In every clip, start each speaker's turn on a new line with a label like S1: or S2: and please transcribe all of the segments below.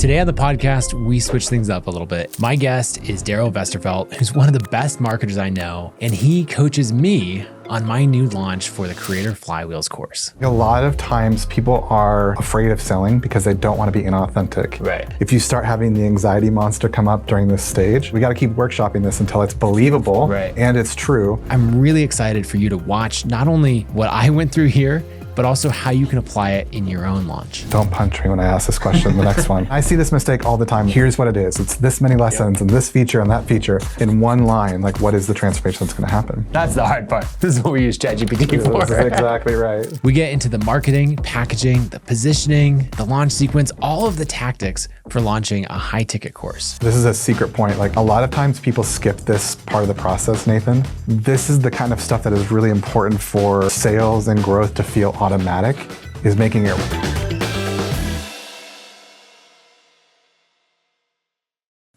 S1: Today on the podcast, we switch things up a little bit. My guest is Darrell Vesterfelt, who's one of the best marketers I know, and he coaches me on my new launch for the Creator Flywheels course.
S2: A lot of times people are afraid of selling because they don't want to be inauthentic.
S1: Right.
S2: If you start having the anxiety monster come up during this stage, we got to keep workshopping this until it's believable and it's true.
S1: I'm really excited for you to watch not only what I went through here, but also how you can apply it in your own launch.
S2: Don't punch me when I ask this question, the next one. I see this mistake all the time. Here's what it is. It's this many lessons and this feature and that feature in one line. Like, what is the transformation that's going to happen?
S1: That's the hard part. This is what we use ChatGPT for.
S2: This is exactly right.
S1: We get into the marketing, packaging, the positioning, the launch sequence, all of the tactics for launching a high ticket course.
S2: This is a secret point. Like, a lot of times people skip this part of the process, Nathan. This is the kind of stuff that is really important for sales and growth to feel automatic, is making it.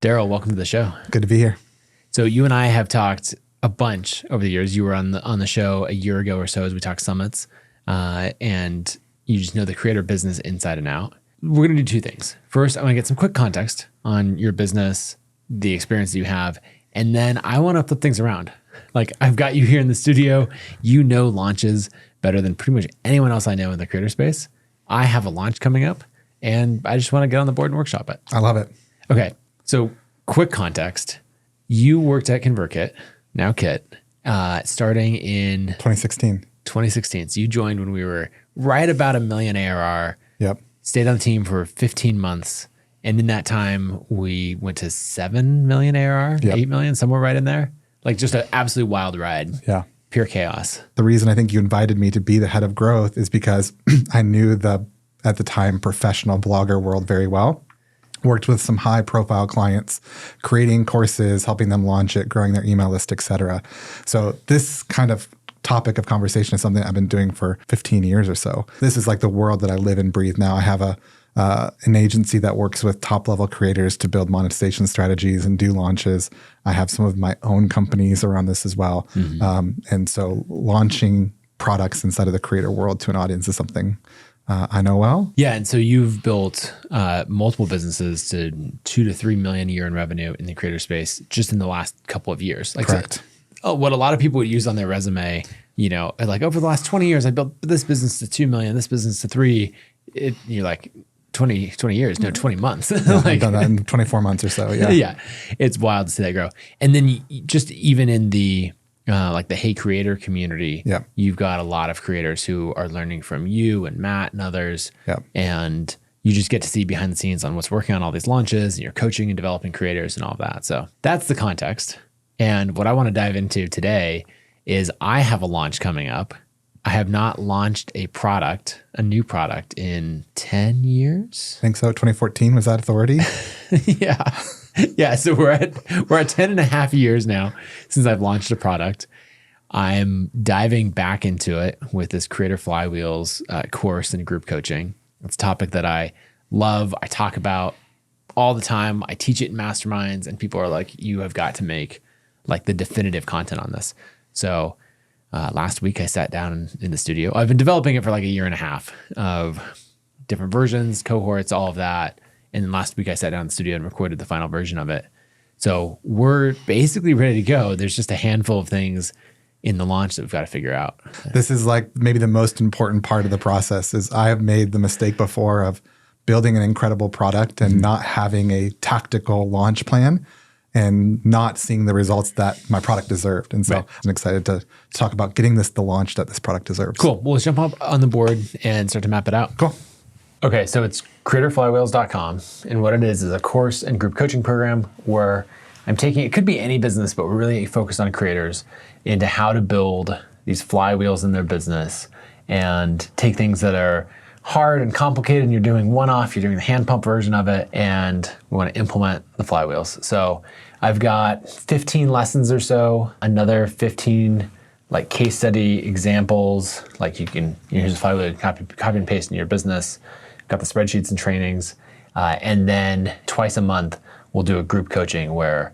S1: Darrell, welcome to the show.
S2: Good to be here.
S1: So you and I have talked a bunch over the years. You were on the show a year ago or so as we talked summits, and you just know the creator business inside and out. We're going to do two things. First, I want to get some quick context on your business, the experience that you have, and then I want to flip things around. Like, I've got you here in the studio. You know launches better than pretty much anyone else I know in the creator space. I have a launch coming up, and I just want to get on the board and workshop it.
S2: I love it.
S1: Okay, so quick context. You worked at ConvertKit, now Kit, starting in
S2: 2016.
S1: 2016. So you joined when we were right about $1 million ARR.
S2: Yep.
S1: Stayed on the team for 15 months. And in that time, we went to 7 million ARR, 8 million, somewhere right in there. Like, just an absolutely wild ride.
S2: Yeah.
S1: Pure chaos.
S2: The reason I think you invited me to be the head of growth is because I knew the, at the time, professional blogger world very well. Worked with some high profile clients, creating courses, helping them launch it, growing their email list, et cetera. So this kind of topic of conversation is something I've been doing for 15 years or so. This is like the world that I live and breathe now. I have an agency that works with top level creators to build monetization strategies and do launches. I have some of my own companies around this as well. And so launching products inside of the creator world to an audience is something I know well. Yeah,
S1: and so you've built multiple businesses to 2 to 3 million a year in revenue in the creator space just in the last couple of years. Like,
S2: correct.
S1: So, what a lot of people would use on their resume, you know, like, over the last 20 years, I built this business to 2 million, this business to 3. You're like, 20 years, no, 20 months.
S2: Yeah, I've done that in 24 months or so, yeah.
S1: Yeah, it's wild to see that grow. And then just even in the, like the Hey Creator community, you've got a lot of creators who are learning from you and Matt and others. And you just get to see behind the scenes on what's working on all these launches, and you're coaching and developing creators and all that. So that's the context. And what I want to dive into today is I have a launch coming up. I have not launched a new product in 10 years.
S2: I think so. 2014 was that authority?
S1: Yeah. So we're at 10 and a half years now since I've launched a product. I'm diving back into it with this Creator Flywheels course and group coaching. It's a topic that I love. I talk about all the time. I teach it in masterminds, and people are like, you have got to make like the definitive content on this. So last week I sat down in the studio. I've been developing it for like a year and a half of different versions, cohorts, all of that. And then last week I sat down in the studio and recorded the final version of it. So we're basically ready to go. There's just a handful of things in the launch that we've got to figure out.
S2: This is like maybe the most important part of the process. Is I have made the mistake before of building an incredible product and not having a tactical launch plan and not seeing the results that my product deserved. And so I'm excited to talk about getting the launch that this product deserves.
S1: Cool. Well, let's jump up on the board and start to map it out.
S2: Cool.
S1: Okay, so it's creatorflywheels.com. And what it is a course and group coaching program where I'm taking, it could be any business, but we're really focused on creators into how to build these flywheels in their business and take things that are hard and complicated and you're doing one-off, you're doing the hand pump version of it, and we want to implement the flywheels. So I've got 15 lessons or so, another 15 like case study examples, like you can use a flywheel, copy and paste in your business, got the spreadsheets and trainings, and then twice a month we'll do a group coaching where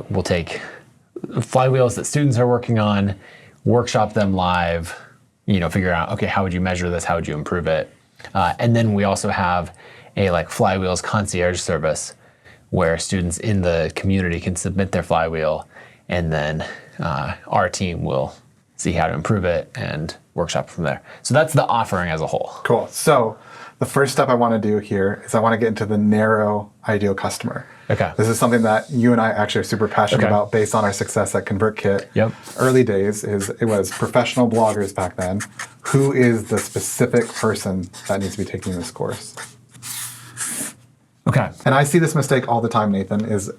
S1: we'll take flywheels that students are working on, workshop them live, figure out, okay, how would you measure this? How would you improve it? And then we also have a like Flywheels concierge service where students in the community can submit their flywheel, and then our team will see how to improve it and workshop from there. So that's the offering as a whole.
S2: Cool. So the first step I want to do here is I want to get into the narrow ideal customer.
S1: Okay.
S2: This is something that you and I actually are super passionate
S1: Okay.
S2: about based on our success at ConvertKit.
S1: Yep.
S2: Early days it was professional bloggers back then. Who is the specific person that needs to be taking this course?
S1: Okay.
S2: And I see this mistake all the time, Nathan, is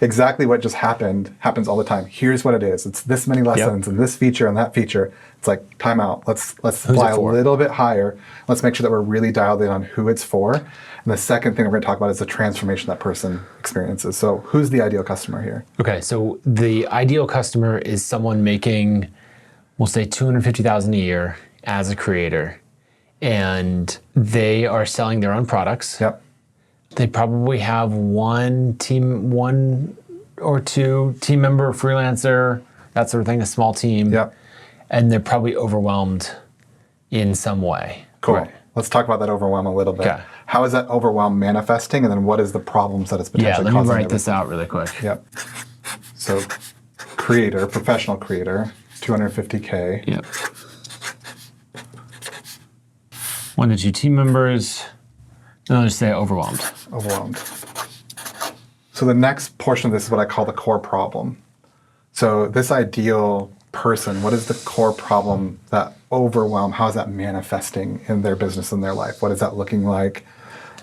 S2: exactly what just happens all the time. Here's what it is. It's this many lessons and this feature and that feature. It's like, time out. Let's fly a little bit higher. Let's make sure that we're really dialed in on who it's for. And the second thing we're going to talk about is the transformation that person experiences. So who's the ideal customer here?
S1: Okay. So the ideal customer is someone making, we'll say $250,000 a year as a creator, and they are selling their own products.
S2: Yep.
S1: They probably have one or two team member, freelancer, that sort of thing, a small team.
S2: Yep.
S1: And they're probably overwhelmed in some way.
S2: Cool.
S1: Right.
S2: Let's talk about that overwhelm a little bit.
S1: Okay.
S2: How is that overwhelm manifesting? And then what is the problems that it's potentially
S1: Yeah,
S2: causing?
S1: let me write this out really quick.
S2: Yep. So creator, professional creator, 250K.
S1: Yep. 1 to 2 team members. No, just say overwhelmed.
S2: Overwhelmed. So the next portion of this is what I call the core problem. So this ideal person, what is the core problem that overwhelm? How is that manifesting in their business and their life? What is that looking like?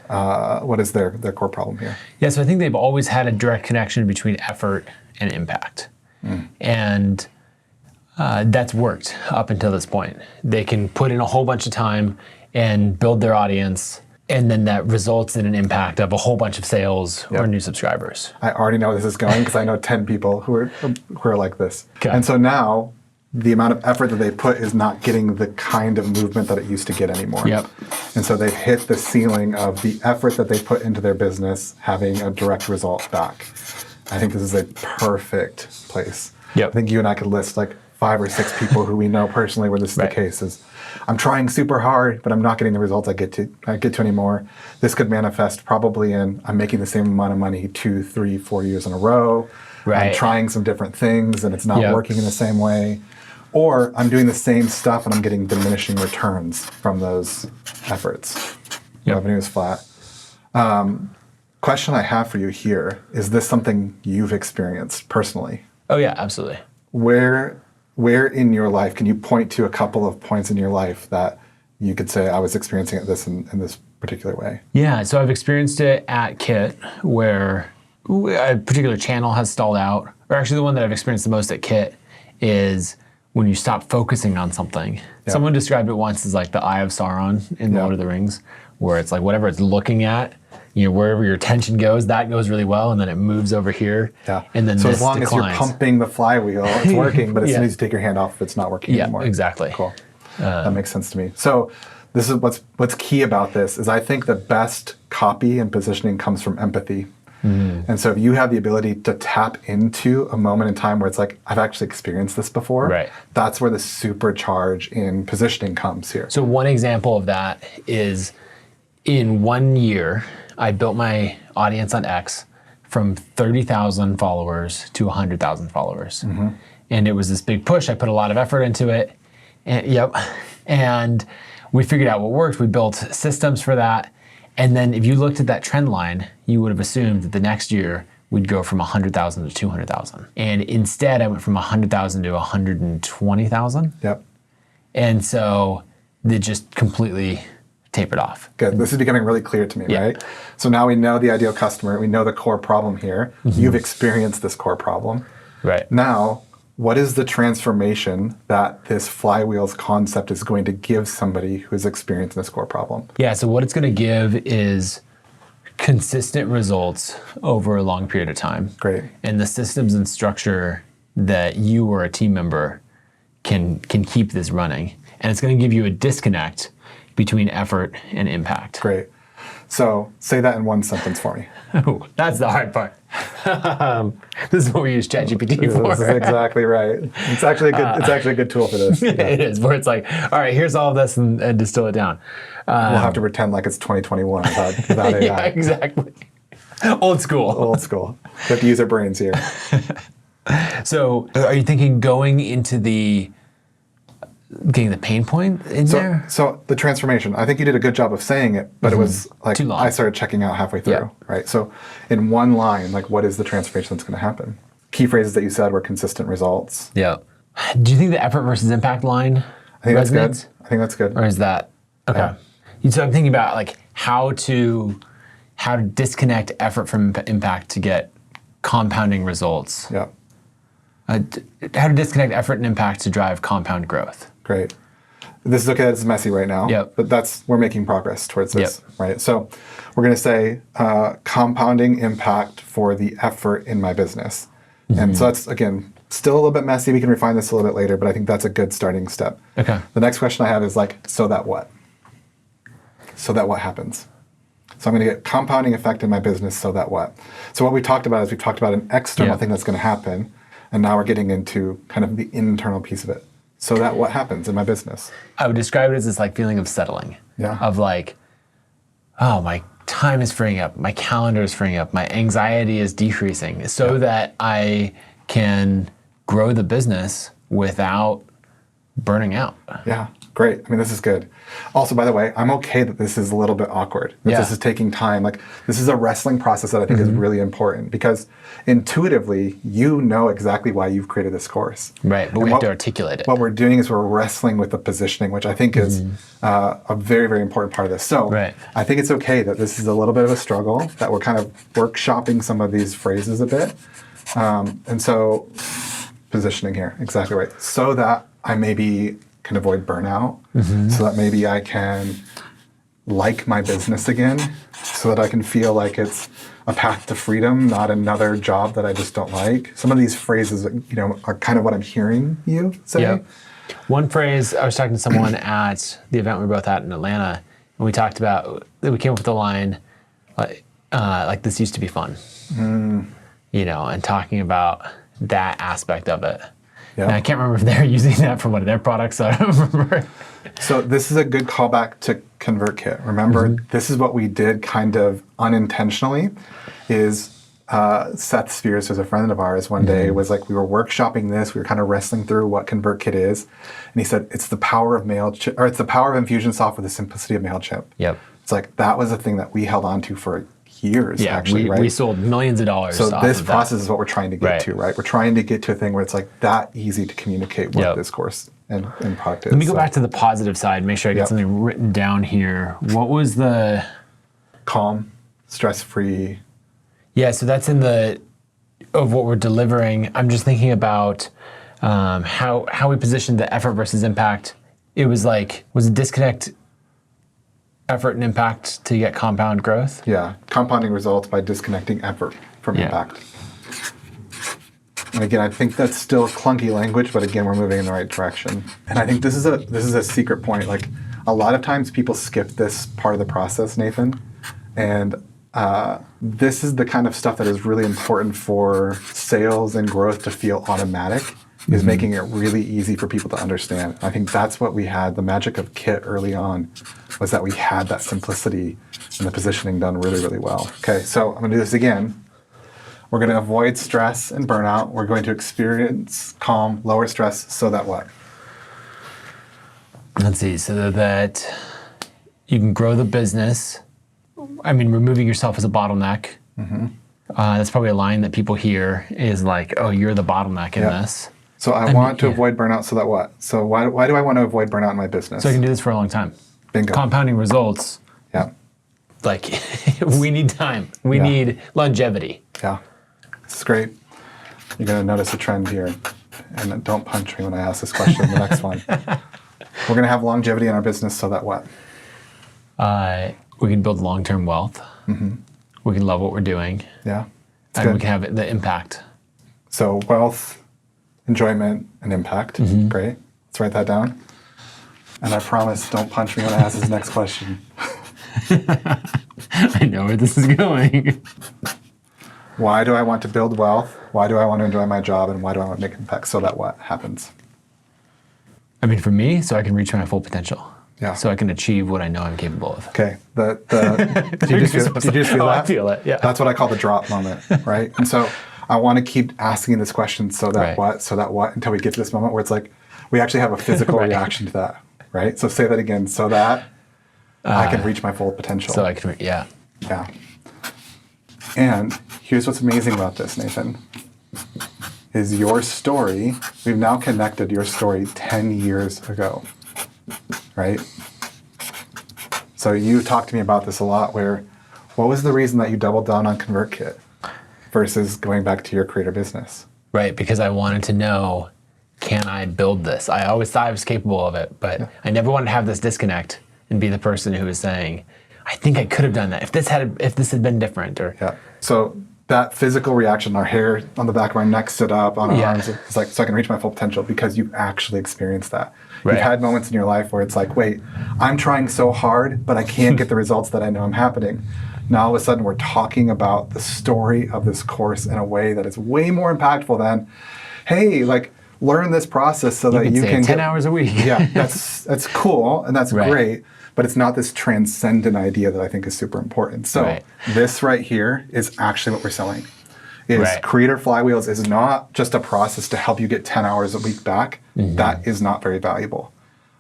S2: What is their core problem here?
S1: Yeah, so I think they've always had a direct connection between effort and impact. And that's worked up until this point. They can put in a whole bunch of time and build their audience, and then that results in an impact of a whole bunch of sales or new subscribers.
S2: I already know where this is going because I know 10 people who are like this.
S1: Okay.
S2: And so now the amount of effort that they put is not getting the kind of movement that it used to get anymore.
S1: Yep.
S2: And so they've hit the ceiling of the effort that they put into their business having a direct result back. I think this is a perfect place.
S1: Yep.
S2: I think you and I could list like 5 or 6 people who we know personally where this is the case. Is I'm trying super hard, but I'm not getting the results I get to anymore. This could manifest probably in I'm making the same amount of money 2, 3, 4 years in a row.
S1: Right.
S2: I'm trying some different things and it's not working in the same way. Or I'm doing the same stuff and I'm getting diminishing returns from those efforts. Revenue is flat. Question I have for you here, is this something you've experienced personally?
S1: Oh yeah, absolutely.
S2: Where in your life, can you point to a couple of points in your life that you could say, I was experiencing this in this particular way?
S1: Yeah, so I've experienced it at Kit where a particular channel has stalled out, or actually the one that I've experienced the most at Kit is when you stop focusing on something. Someone described it once as like the Eye of Sauron in Lord of the Rings, where it's like whatever it's looking at, wherever your attention goes, that goes really well, and then it moves over here.
S2: Yeah.
S1: And then
S2: so
S1: this
S2: as long
S1: declines.
S2: as you're pumping the flywheel, it's working, but as soon as you take your hand off, it's not working anymore.
S1: Yeah, exactly.
S2: Cool. That makes sense to me. So this is what's key about this is I think the best copy and positioning comes from empathy. And so if you have the ability to tap into a moment in time where it's like, I've actually experienced this before, that's where the supercharge in positioning comes here.
S1: So one example of that is in 1 year, I built my audience on X from 30,000 followers to 100,000 followers. And it was this big push. I put a lot of effort into it. And we figured out what worked. We built systems for that. And then if you looked at that trend line, you would have assumed that the next year we'd go from 100,000 to 200,000. And instead I went from 100,000 to 120,000. And so it just completely tapered off.
S2: Good. This is becoming really clear to me, right? So now we know the ideal customer. We know the core problem here. You've experienced this core problem. Now, what is the transformation that this flywheels concept is going to give somebody who's experiencing this core problem?
S1: Yeah, so what it's going to give is consistent results over a long period of time.
S2: Great.
S1: And the systems and structure that you or a team member can keep this running. And it's going to give you a disconnect between effort and impact.
S2: Great. So say that in one sentence for me.
S1: Oh, that's the hard part. This is what we use ChatGPT for.
S2: This is exactly right. It's actually a good tool for this. Yeah.
S1: It is, where it's like, all right, here's all of this and distill it down.
S2: We'll have to pretend like it's 2021 without AI.
S1: Yeah, exactly. Old school.
S2: Old school. We have to use our brains here.
S1: So are you thinking going into getting the pain point in there?
S2: So the transformation, I think you did a good job of saying it, but it was like,
S1: too long.
S2: I started checking out halfway through, right? So in one line, like what is the transformation that's going to happen? Key phrases that you said were consistent results.
S1: Yeah. Do you think the effort versus impact line
S2: I think
S1: resonates?
S2: that's good. I think that's good.
S1: Or is that, okay. Yeah. So I'm thinking about like how to disconnect effort from impact to get compounding results.
S2: Yeah.
S1: How to disconnect effort and impact to drive compound growth.
S2: Great. This is okay. This is messy right now.
S1: Yep.
S2: But we're making progress towards this, right? So we're going to say compounding impact for the effort in my business. And so that's, again, still a little bit messy. We can refine this a little bit later, but I think that's a good starting step.
S1: Okay.
S2: The next question I have is like, so that what? So that what happens? So I'm going to get compounding effect in my business, so that what? So what we talked about is we've talked about an external thing that's going to happen, and now we're getting into kind of the internal piece of it. So that what happens in my business?
S1: I would describe it as this like feeling of settling.
S2: Yeah.
S1: Of like, oh, my time is freeing up, my calendar is freeing up, my anxiety is decreasing so that I can grow the business without burning out.
S2: Yeah, great. I mean, this is good. Also, by the way, I'm okay that this is a little bit awkward, that this is taking time. Like, this is a wrestling process that I think is really important because intuitively, you know exactly why you've created this course.
S1: Right, but we have to articulate it.
S2: What we're doing is we're wrestling with the positioning, which I think is a very, very important part of this. So I think it's okay that this is a little bit of a struggle, that we're kind of workshopping some of these phrases a bit. And so, positioning here, exactly right. So that I maybe can avoid burnout, so that maybe I can like my business again, so that I can feel like it's a path to freedom, not another job that I just don't like. Some of these phrases, are kind of what I'm hearing you say.
S1: Yeah. One phrase, I was talking to someone at the event we were both at in Atlanta, and we talked about, we came up with the line, like this used to be fun, and talking about that aspect of it. Yeah. And I can't remember if they're using that for one of their products, so I don't remember.
S2: So this is a good callback to ConvertKit. Remember, this is what we did kind of unintentionally, is Seth Spears, who's a friend of ours, one day was like, we were workshopping this, we were kind of wrestling through what ConvertKit is, and he said, it's the power of MailChimp, or it's the power of Infusionsoft with the simplicity of MailChimp.
S1: Yep.
S2: It's like, that was a thing that we held on to for years, actually, right?
S1: We sold millions of dollars.
S2: So this process is what we're trying to get to, right? We're trying to get to a thing where it's like that easy to communicate what this course and product is.
S1: Let me go back to the positive side, make sure I get something written down here. What was the...
S2: Calm, stress-free.
S1: Yeah, so that's in of what we're delivering. I'm just thinking about how we positioned the effort versus impact. It was like, was it disconnect effort and impact to get compound growth?
S2: Yeah, compounding results by disconnecting effort from impact. And again, I think that's still clunky language, but again, we're moving in the right direction. And I think this is a secret point. Like, a lot of times people skip this part of the process, Nathan, and this is the kind of stuff that is really important for sales and growth to feel automatic, is making it really easy for people to understand. I think that's what we had. The magic of Kit early on was that we had that simplicity and the positioning done really, really well. Okay, so I'm gonna do this again. We're gonna avoid stress and burnout. We're going to experience calm, lower stress, so that what?
S1: Let's see, so that you can grow the business. I mean, removing yourself as a bottleneck. That's probably a line that people hear is like, oh, you're the bottleneck in this.
S2: So I want to avoid burnout, so that what? So why do I want to avoid burnout in my business?
S1: So I can do this for a long time.
S2: Bingo.
S1: Compounding results.
S2: Yeah.
S1: Like, we need time. We need longevity.
S2: Yeah. This is great. You're going to notice a trend here. And don't punch me when I ask this question in the next one. We're going to have longevity in our business, so that what?
S1: We can build long-term wealth. We can love what we're doing.
S2: Yeah.
S1: And we can have the impact.
S2: So wealth, enjoyment, and impact. Great. Let's write that down. And I promise, don't punch me when I ask this next question.
S1: I know where this is going.
S2: Why do I want to build wealth? Why do I want to enjoy my job? And why do I want to make an impact? So that what happens?
S1: I mean, for me, so I can reach my full potential.
S2: Yeah.
S1: So I can achieve what I know I'm capable of.
S2: Okay. Did you just feel that?
S1: I feel it, yeah.
S2: That's what I call the drop moment, right? And so I want to keep asking this question, so that
S1: Right.
S2: what, so that what, until we get to this moment where it's like, we actually have a physical
S1: Right.
S2: reaction to that, right? So say that again, so that I can reach my full potential.
S1: So I can, yeah.
S2: Yeah. And here's what's amazing about this, Nathan, is your story, we've now connected your story 10 years ago, right? So you talked to me about this a lot, where what was the reason that you doubled down on ConvertKit versus going back to your creator business?
S1: Right, because I wanted to know, can I build this? I always thought I was capable of it, but I never wanted to have this disconnect and be the person who was saying, I think I could have done that if this had been different. Or
S2: Yeah. So that physical reaction, our hair on the back of our neck stood up, on our arms, it's like, so I can reach my full potential, because you've actually experienced that.
S1: Right.
S2: You've had moments in your life where it's like, wait, I'm trying so hard, but I can't get the results that I know I'm happening. Now all of a sudden we're talking about the story of this course in a way that is way more impactful than, hey, like, learn this process so that you can
S1: 10 hours a week.
S2: Yeah, that's cool and that's
S1: Right.
S2: great, but it's not this transcendent idea that I think is super important. So
S1: Right.
S2: this right here is actually what we're selling. Is
S1: Right.
S2: Creator Flywheels is not just a process to help you get 10 hours a week back. That is not very valuable.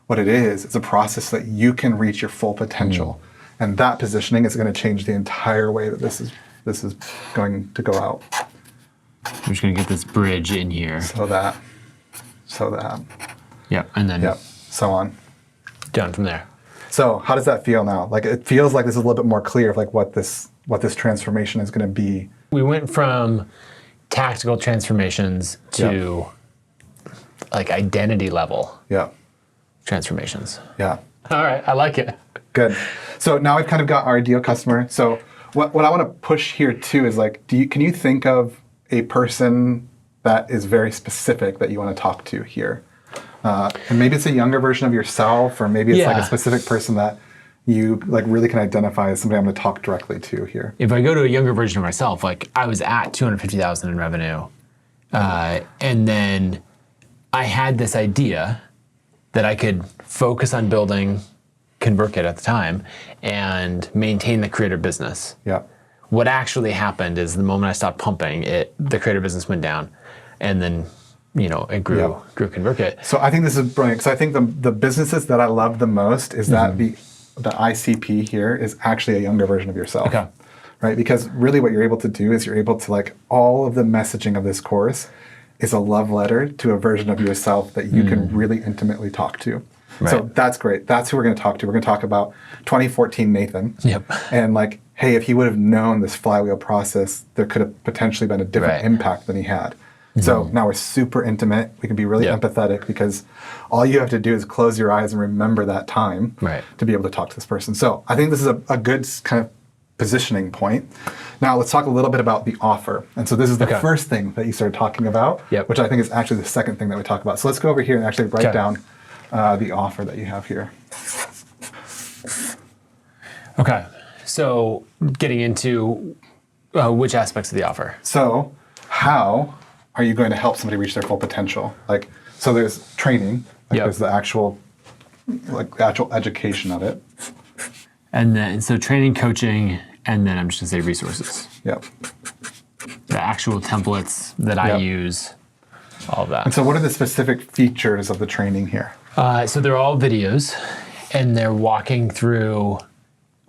S2: What it is a process that you can reach your full potential. And that positioning is going to change the entire way that this is going to go out.
S1: I'm just gonna get this bridge in here.
S2: So that,
S1: Yep, and then
S2: yep, so on.
S1: down from there.
S2: So how does that feel now? Like, it feels like this is a little bit more clear of like what this transformation is going to be.
S1: We went from tactical transformations to like identity level
S2: Yeah,
S1: transformations.
S2: yeah.
S1: All right, I like it.
S2: Good. So now we've kind of got our ideal customer. So what I want to push here too is like, can you think of a person that is very specific that you want to talk to here? And maybe it's a younger version of yourself, or maybe it's like a specific person that you like really can identify as somebody I'm going to talk directly to here.
S1: If I go to a younger version of myself, like I was at 250,000 in revenue, and then I had this idea that I could focus on building ConvertKit at the time and maintain the creator business.
S2: Yeah.
S1: What actually happened is the moment I stopped pumping, the creator business went down, and then it grew ConvertKit.
S2: So I think this is brilliant, because I think the businesses that I love the most is that the ICP here is actually a younger version of yourself.
S1: Okay.
S2: Right? Because really what you're able to do is you're able to, like, all of the messaging of this course is a love letter to a version of yourself that you can really intimately talk to.
S1: Right.
S2: So that's great. That's who we're going to talk to. We're going to talk about 2014 Nathan.
S1: Yep.
S2: And like, hey, if he would have known this flywheel process, there could have potentially been a different impact than he had. So now we're super intimate. We can be really empathetic, because all you have to do is close your eyes and remember that time to be able to talk to this person. So I think this is a good kind of positioning point. Now let's talk a little bit about the offer. And so this is the first thing that you started talking about, which I think is actually the second thing that we talk about. So let's go over here and actually write down the offer that you have here. Okay.
S1: So getting into which aspects of the offer?
S2: So how are you going to help somebody reach their full potential? Like, so there's training, like there's the actual education of it.
S1: And then, so training, coaching, and then I'm just gonna say resources.
S2: Yep.
S1: The actual templates that I use, all of that.
S2: And so what are the specific features of the training here?
S1: So they're all videos, and they're walking through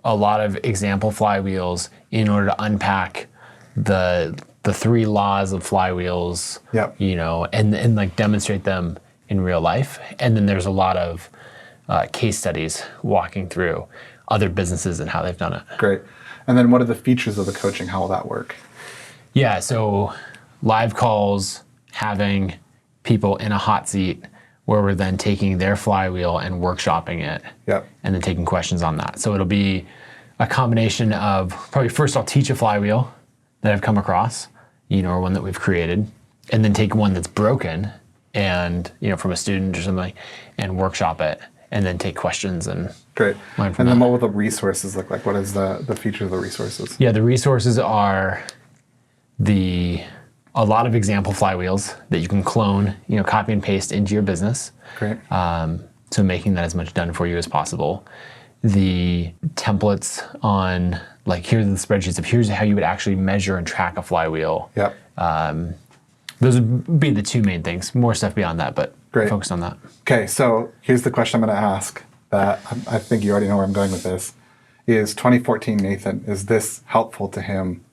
S1: a lot of example flywheels in order to unpack the 3 laws of flywheels, and like demonstrate them in real life. And then there's a lot of case studies walking through other businesses and how they've done it.
S2: Great. And then what are the features of the coaching? How will that work?
S1: Yeah, so live calls, having people in a hot seat where we're then taking their flywheel and workshopping it, and then taking questions on that. So it'll be a combination of, probably first I'll teach a flywheel that I've come across, or one that we've created, and then take one that's broken and, from a student or something, and workshop it, and then take questions and learn from
S2: then
S1: that.
S2: what will the resources look like? What is the feature of the resources?
S1: Yeah, the resources are a lot of example flywheels that you can clone, copy and paste into your business.
S2: Great.
S1: So making that as much done for you as possible. The templates on like, here's the spreadsheets of here's how you would actually measure and track a flywheel.
S2: Yep.
S1: Those would be the two main things. More stuff beyond that, but
S2: Great.
S1: Focus on that.
S2: Okay, so here's the question I'm going to ask that I think you already know where I'm going with this. Is 2014 Nathan, is this helpful to him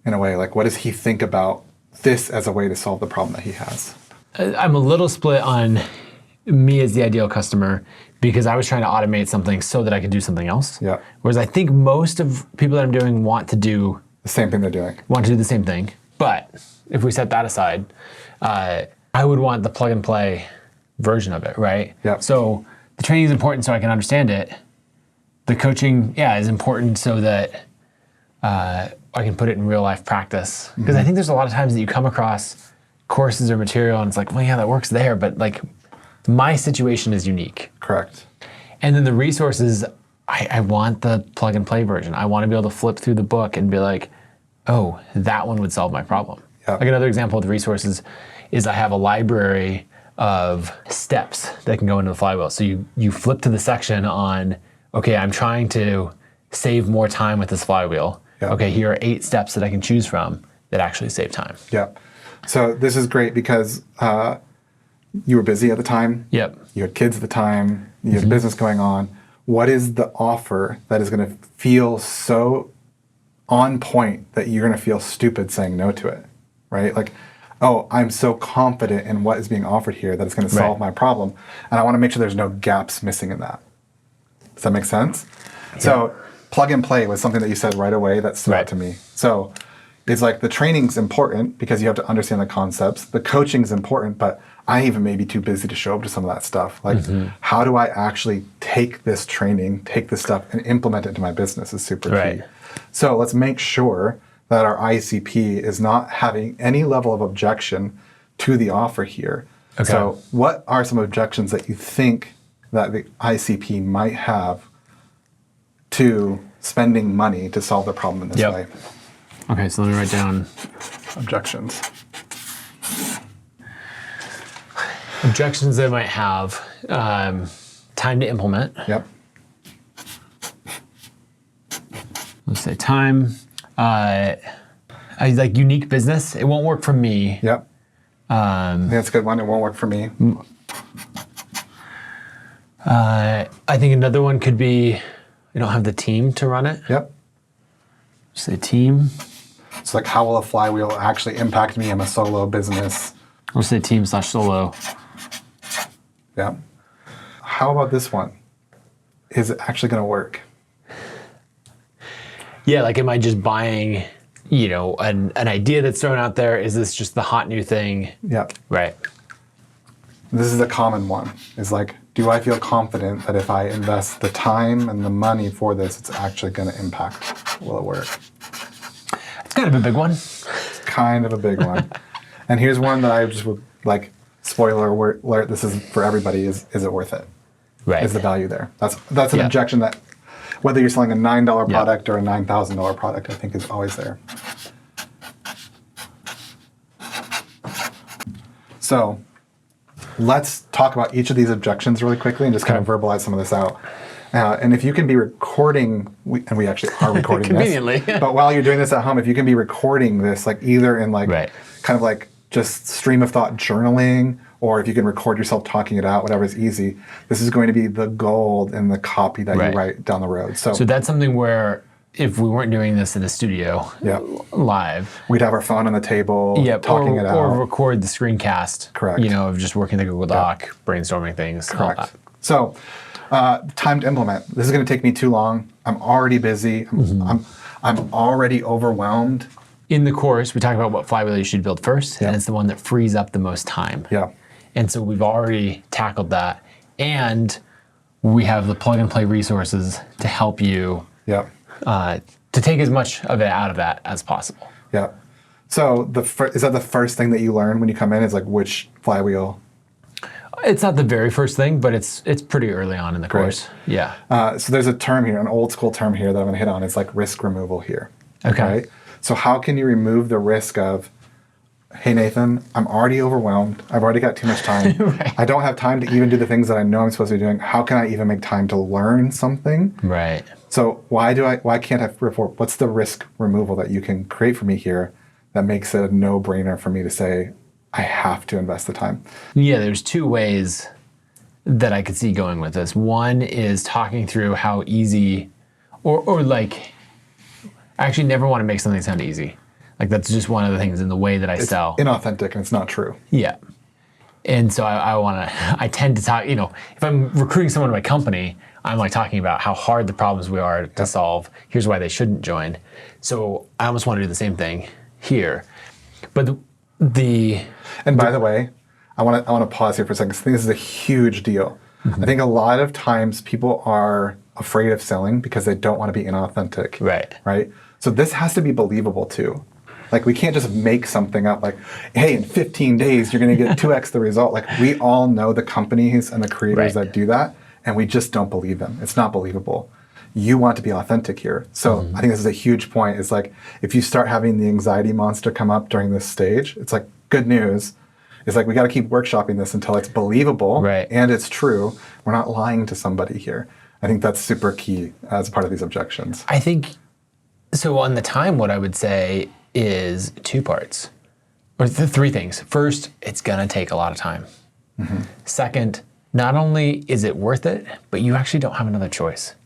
S2: in a way? Like, what does he think about this as a way to solve the problem that he has?
S1: I'm a little split on me as the ideal customer because I was trying to automate something so that I could do something else.
S2: Yeah.
S1: Whereas I think most of people that I'm doing want to do
S2: the same thing they're doing.
S1: Want to do the same thing. But if we set that aside, I would want the plug and play version of it, right?
S2: Yeah.
S1: So the training is important so I can understand it. The coaching, is important so that I can put it in real life practice. Because I think there's a lot of times that you come across courses or material and it's like, well, yeah, that works there, but like my situation is unique.
S2: Correct.
S1: And then the resources, I want the plug and play version. I want to be able to flip through the book and be like, oh, that one would solve my problem.
S2: Yep.
S1: Like another example of the resources is I have a library of steps that can go into the flywheel. So you flip to the section on, okay, I'm trying to save more time with this flywheel.
S2: Yep.
S1: Okay, here are 8 steps that I can choose from that actually save time.
S2: Yep. So this is great because you were busy at the time.
S1: Yep.
S2: You had kids at the time. You had business going on. What is the offer that is going to feel so on point that you're going to feel stupid saying no to it, right? Like, oh, I'm so confident in what is being offered here that it's going to solve my problem. And I want to make sure there's no gaps missing in that. Does that make sense? Yeah. So plug and play was something that you said right away that stood out to me. So it's like the training's important because you have to understand the concepts. The coaching's important, but I even may be too busy to show up to some of that stuff. Like, how do I actually take this training, take this stuff, and implement it into my business is super key. So let's make sure that our ICP is not having any level of objection to the offer here. Okay. So what are some objections that you think that the ICP might have to spending money to solve the problem in this way?
S1: Okay, so let me write down
S2: objections.
S1: Objections they might have. Time to implement.
S2: Yep.
S1: Let's say time. I like unique business. It won't work for me.
S2: Yep. I think that's a good one. It won't work for me.
S1: I think another one could be I don't have the team to run it.
S2: Yep.
S1: Say team.
S2: It's like, how will a flywheel actually impact me? I'm a solo business.
S1: I'll say team/solo.
S2: Yeah. How about this one? Is it actually going to work?
S1: Yeah, like am I just buying, an idea that's thrown out there? Is this just the hot new thing?
S2: Yeah.
S1: Right.
S2: This is a common one. Is like, do I feel confident that if I invest the time and the money for this, it's actually going to impact? Will it work?
S1: It's kind of a big one.
S2: It's kind of a big one. And here's one that I just would like, spoiler alert, this is for everybody, is it worth it?
S1: Right.
S2: Is the value there? That's an objection that whether you're selling a $9 product or a $9,000 product, I think is always there. So let's talk about each of these objections really quickly and just kind of verbalize some of this out. And if you can be recording, and we actually are recording
S1: Conveniently.
S2: this, but while you're doing this at home, if you can be recording this, like either in like kind of like just stream of thought journaling, or if you can record yourself talking it out, whatever is easy, this is going to be the gold in the copy that you write down the road. So
S1: that's something where if we weren't doing this in a studio live,
S2: we'd have our phone on the table, talking it out.
S1: Or record the screencast.
S2: Correct.
S1: Of just working the Google Doc, brainstorming things.
S2: Correct. So time to implement. This is going to take me too long. I'm already busy. I'm already overwhelmed.
S1: In the course, we talk about what flywheel you should build first, and it's the one that frees up the most time.
S2: Yeah.
S1: And so we've already tackled that, and we have the plug and play resources to help you to take as much of it out of that as possible.
S2: Yeah. So is that the first thing that you learn when you come in? Is like which flywheel?
S1: It's not the very first thing, but it's pretty early on in the course. Yeah.
S2: So there's a term here, an old school term here that I'm going to hit on. It's like risk removal here.
S1: Okay.
S2: So how can you remove the risk of, hey, Nathan, I'm already overwhelmed. I've already got too much time.
S1: Right.
S2: I don't have time to even do the things that I know I'm supposed to be doing. How can I even make time to learn something?
S1: Right.
S2: So why can't I report? What's the risk removal that you can create for me here that makes it a no-brainer for me to say, I have to invest the time?
S1: Yeah, there's two ways that I could see going with this. One is talking through how easy, or like, I actually never want to make something sound easy. Like that's just one of the things in the way that I sell.
S2: Inauthentic and it's not true.
S1: Yeah. And so I tend to talk, if I'm recruiting someone to my company, I'm like talking about how hard the problems we are to solve. Here's why they shouldn't join. So I almost want to do the same thing here. But
S2: And by the way, I want to pause here for a second. I think this is a huge deal.
S1: Mm-hmm.
S2: I think a lot of times people are afraid of selling because they don't want to be inauthentic. Right. So this has to be believable too. Like we can't just make something up like, hey, in 15 days, you're going to get 2x the result. Like we all know the companies and the creators that do that, and we just don't believe them. It's not believable. You want to be authentic here. So I think this is a huge point. It's like, if you start having the anxiety monster come up during this stage, it's like, good news. It's like, we got to keep workshopping this until it's believable and it's true. We're not lying to somebody here. I think that's super key as part of these objections.
S1: I think, so on the time, what I would say is two parts, or three things. First, it's gonna take a lot of time. Mm-hmm. Second, not only is it worth it, but you actually don't have another choice.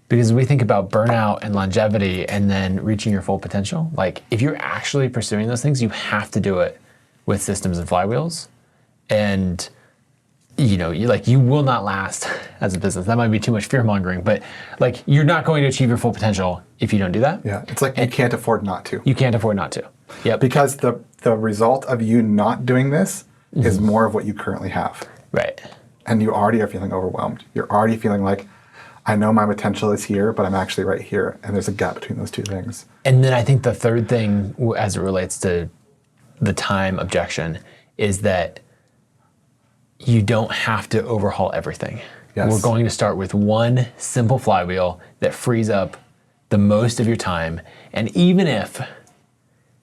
S1: Because we think about burnout and longevity and then reaching your full potential. Like if you're actually pursuing those things, you have to do it with systems and flywheels. And you will not last as a business. That might be too much fear mongering, but like you're not going to achieve your full potential if you don't do that.
S2: Yeah, it's like you can't afford not to.
S1: You can't afford not to. Yep.
S2: Because the result of you not doing this is more of what you currently have.
S1: Right.
S2: And you already are feeling overwhelmed. You're already feeling like, I know my potential is here, but I'm actually right here. And there's a gap between those two things.
S1: And then I think the third thing as it relates to the time objection is that you don't have to overhaul everything.
S2: Yes.
S1: We're going to start with one simple flywheel that frees up the most of your time. And even if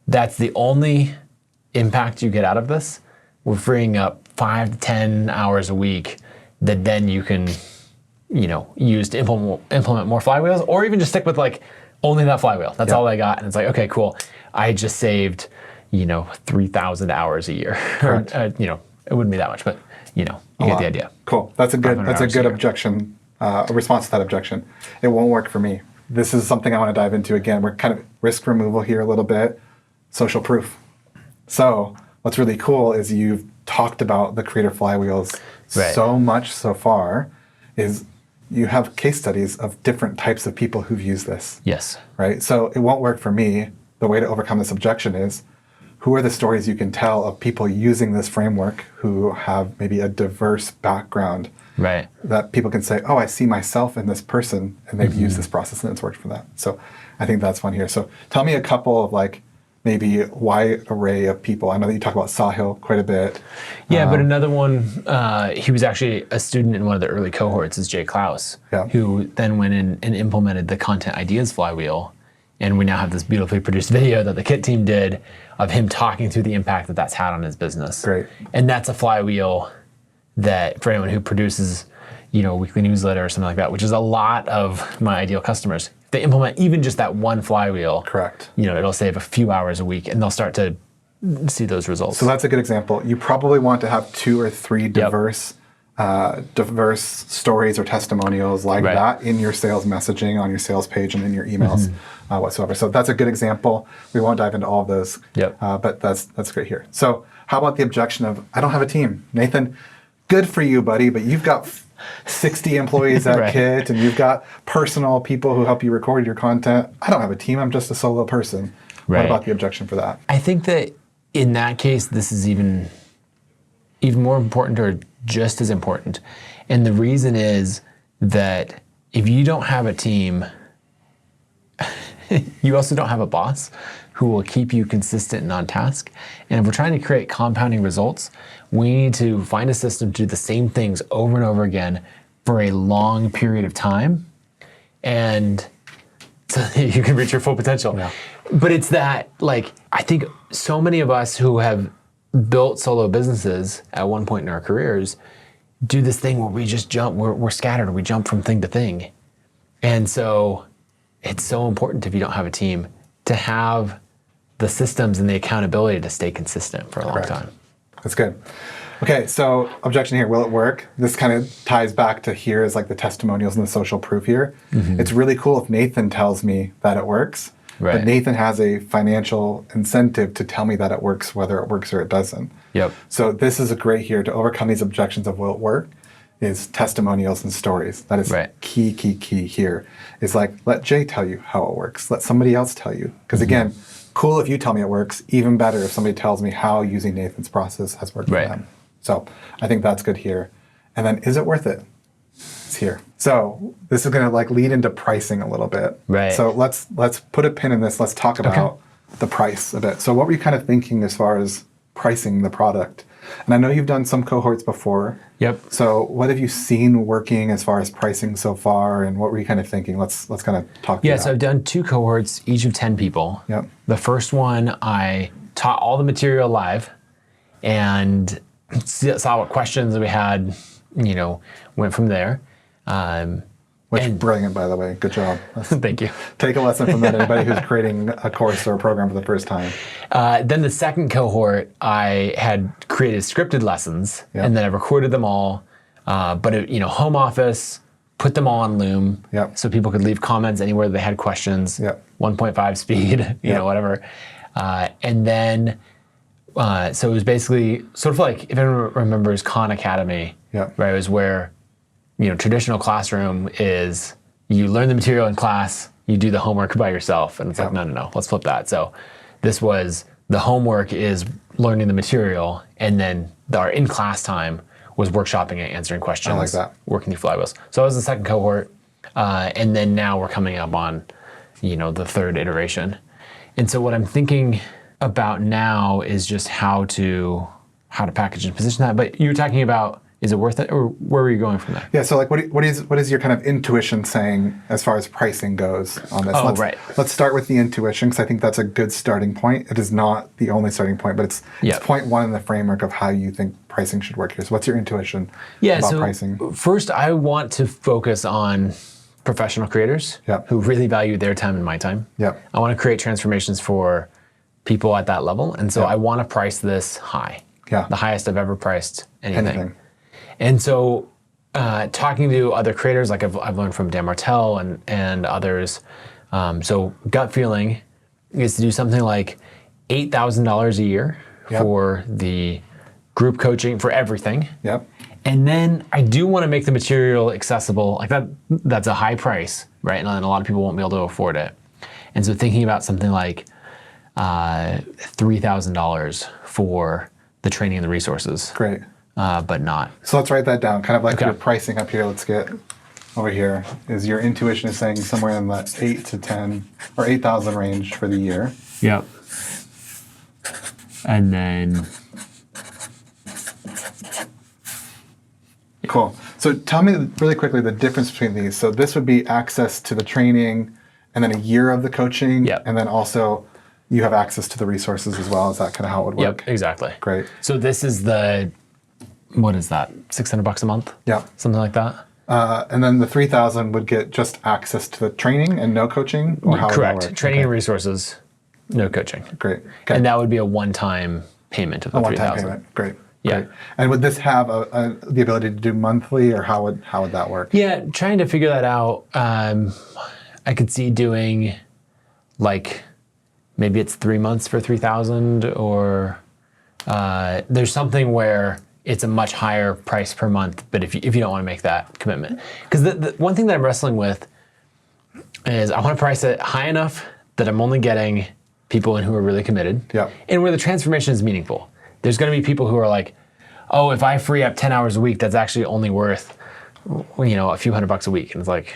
S1: that's the only impact you get out of this, we're freeing up 5 to 10 hours a week that then you can, use to implement more flywheels, or even just stick with like only that flywheel. That's all I got. And it's like, okay, cool. I just saved, 3,000 hours a year. Or, it wouldn't be that much, but you get the idea.
S2: Cool. That's a good objection, a response to that objection. It won't work for me. This is something I want to dive into again. We're kind of risk removal here a little bit, social proof. So what's really cool is you've talked about the Creator Flywheels so much so far, is you have case studies of different types of people who've used this.
S1: Yes.
S2: Right? So it won't work for me. The way to overcome this objection is, who are the stories you can tell of people using this framework who have maybe a diverse background that people can say, oh, I see myself in this person, and they've used this process and it's worked for them. So I think that's fun here. So tell me a couple of like maybe a wide array of people. I know that you talk about Sahil quite a bit.
S1: Yeah, but another one, he was actually a student in one of the early cohorts, is Jay Klaus, who then went in and implemented the content ideas flywheel. And we now have this beautifully produced video that the Kit team did of him talking through the impact that that's had on his business.
S2: Great.
S1: And that's a flywheel that for anyone who produces, a weekly newsletter or something like that, which is a lot of my ideal customers, if they implement even just that one flywheel,
S2: correct,
S1: it'll save a few hours a week and they'll start to see those results.
S2: So that's a good example. You probably want to have 2 or 3 diverse stories or testimonials like that in your sales messaging, on your sales page, and in your emails whatsoever. So that's a good example. We won't dive into all of those, but that's great here. So how about the objection of, I don't have a team? Nathan, good for you, buddy, but you've got 60 employees at Kit, and you've got personal people who help you record your content. I don't have a team. I'm just a solo person. What about the objection for that?
S1: I think that in that case, this is even more important, or just as important. And the reason is that if you don't have a team, you also don't have a boss who will keep you consistent and on task. And if we're trying to create compounding results, we need to find a system to do the same things over and over again for a long period of time, and so that you can reach your full potential. But it's that, like, I think so many of us who have built solo businesses at one point in our careers do this thing where we just jump, we're scattered, we jump from thing to thing. And so it's so important, if you don't have a team, to have the systems and the accountability to stay consistent for a long time.
S2: That's good. Okay, so objection here, will it work? This kind of ties back to here is like the testimonials and the social proof here. It's really cool if Nathan tells me that it works, but Nathan has a financial incentive to tell me that it works, whether it works or it doesn't.
S1: Yep.
S2: So this is a great here to overcome these objections of will it work is testimonials and stories. That is key here. It's like, let Jay tell you how it works. Let somebody else tell you. Because again, cool if you tell me it works, even better if somebody tells me how using Nathan's process has worked for them. So I think that's good here. And then, is it worth it? It's here. So this is gonna like lead into pricing a little bit. So let's put a pin in this. Let's talk about the price a bit. So what were you kind of thinking as far as pricing the product? And I know you've done some cohorts before. So what have you seen working as far as pricing so far, and what were you kind of thinking? Let's kind of talk through that.
S1: So I've done 2 cohorts, each of 10 people. The first one, I taught all the material live and saw what questions we had, went from there.
S2: Which brilliant, by the way. Good job.
S1: Thank you.
S2: Take a lesson from that, anybody who's creating a course or a program for the first time.
S1: Then the second cohort, I had created scripted lessons, and then I recorded them all. But home office, put them all on Loom, so people could leave comments anywhere they had questions. 1.5 speed, whatever. And then, so it was basically sort of like, if anyone remembers Khan Academy, right? It was where traditional classroom is you learn the material in class, you do the homework by yourself. And it's like, no, let's flip that. So this was, the homework is learning the material, and then our in-class time was workshopping and answering questions.
S2: I like that.
S1: Working through flywheels. So that was the second cohort. And then now we're coming up on, the third iteration. And so what I'm thinking about now is just how to package and position that. But you were talking about, is it worth it, or where were you going from there?
S2: So like, what is your kind of intuition saying as far as pricing goes on this? Let's start with the intuition, because I think that's a good starting point. It is not the only starting point, but it's point 1 in the framework of how you think pricing should work here. So what's your intuition about pricing?
S1: First, I want to focus on professional creators who really value their time and my time. I want to create transformations for people at that level, and so I want to price this high. The highest I've ever priced anything. And so talking to other creators, like I've learned from Dan Martell and others, so gut feeling is to do something like $8,000 a year for the group coaching, for everything. And then I do want to make the material accessible. Like that's a high price, right? And a lot of people won't be able to afford it. And so thinking about something like $3,000 for the training and the resources.
S2: Great.
S1: But not.
S2: So let's write that down. Kind of like your pricing up here. Let's get over here. Is your intuition is saying somewhere in the 8 to 10 or 8,000 range for the year.
S1: And then.
S2: Cool. So tell me really quickly the difference between these. So this would be access to the training, and then a year of the coaching, and then also you have access to the resources as well. Is that kind of how it would work?
S1: Exactly.
S2: Great.
S1: So this is what is that? $600 a month? Something like that.
S2: And then the 3,000 would get just access to the training and no coaching, or how
S1: Correct.
S2: Would that work?
S1: Training and resources, no coaching.
S2: Great.
S1: And that would be a one-time payment of the 3,000.
S2: A one-time payment. Great. Great. And would this have the ability to do monthly, or how would that work?
S1: Trying to figure that out. I could see doing like maybe it's 3 months for 3,000, or there's something where it's a much higher price per month, but if you don't want to make that commitment. Because the one thing that I'm wrestling with is I want to price it high enough that I'm only getting people in who are really committed, and where the transformation is meaningful. There's going to be people who are like, oh, if I free up 10 hours a week, that's actually only worth, a few $100 a week. And it's like,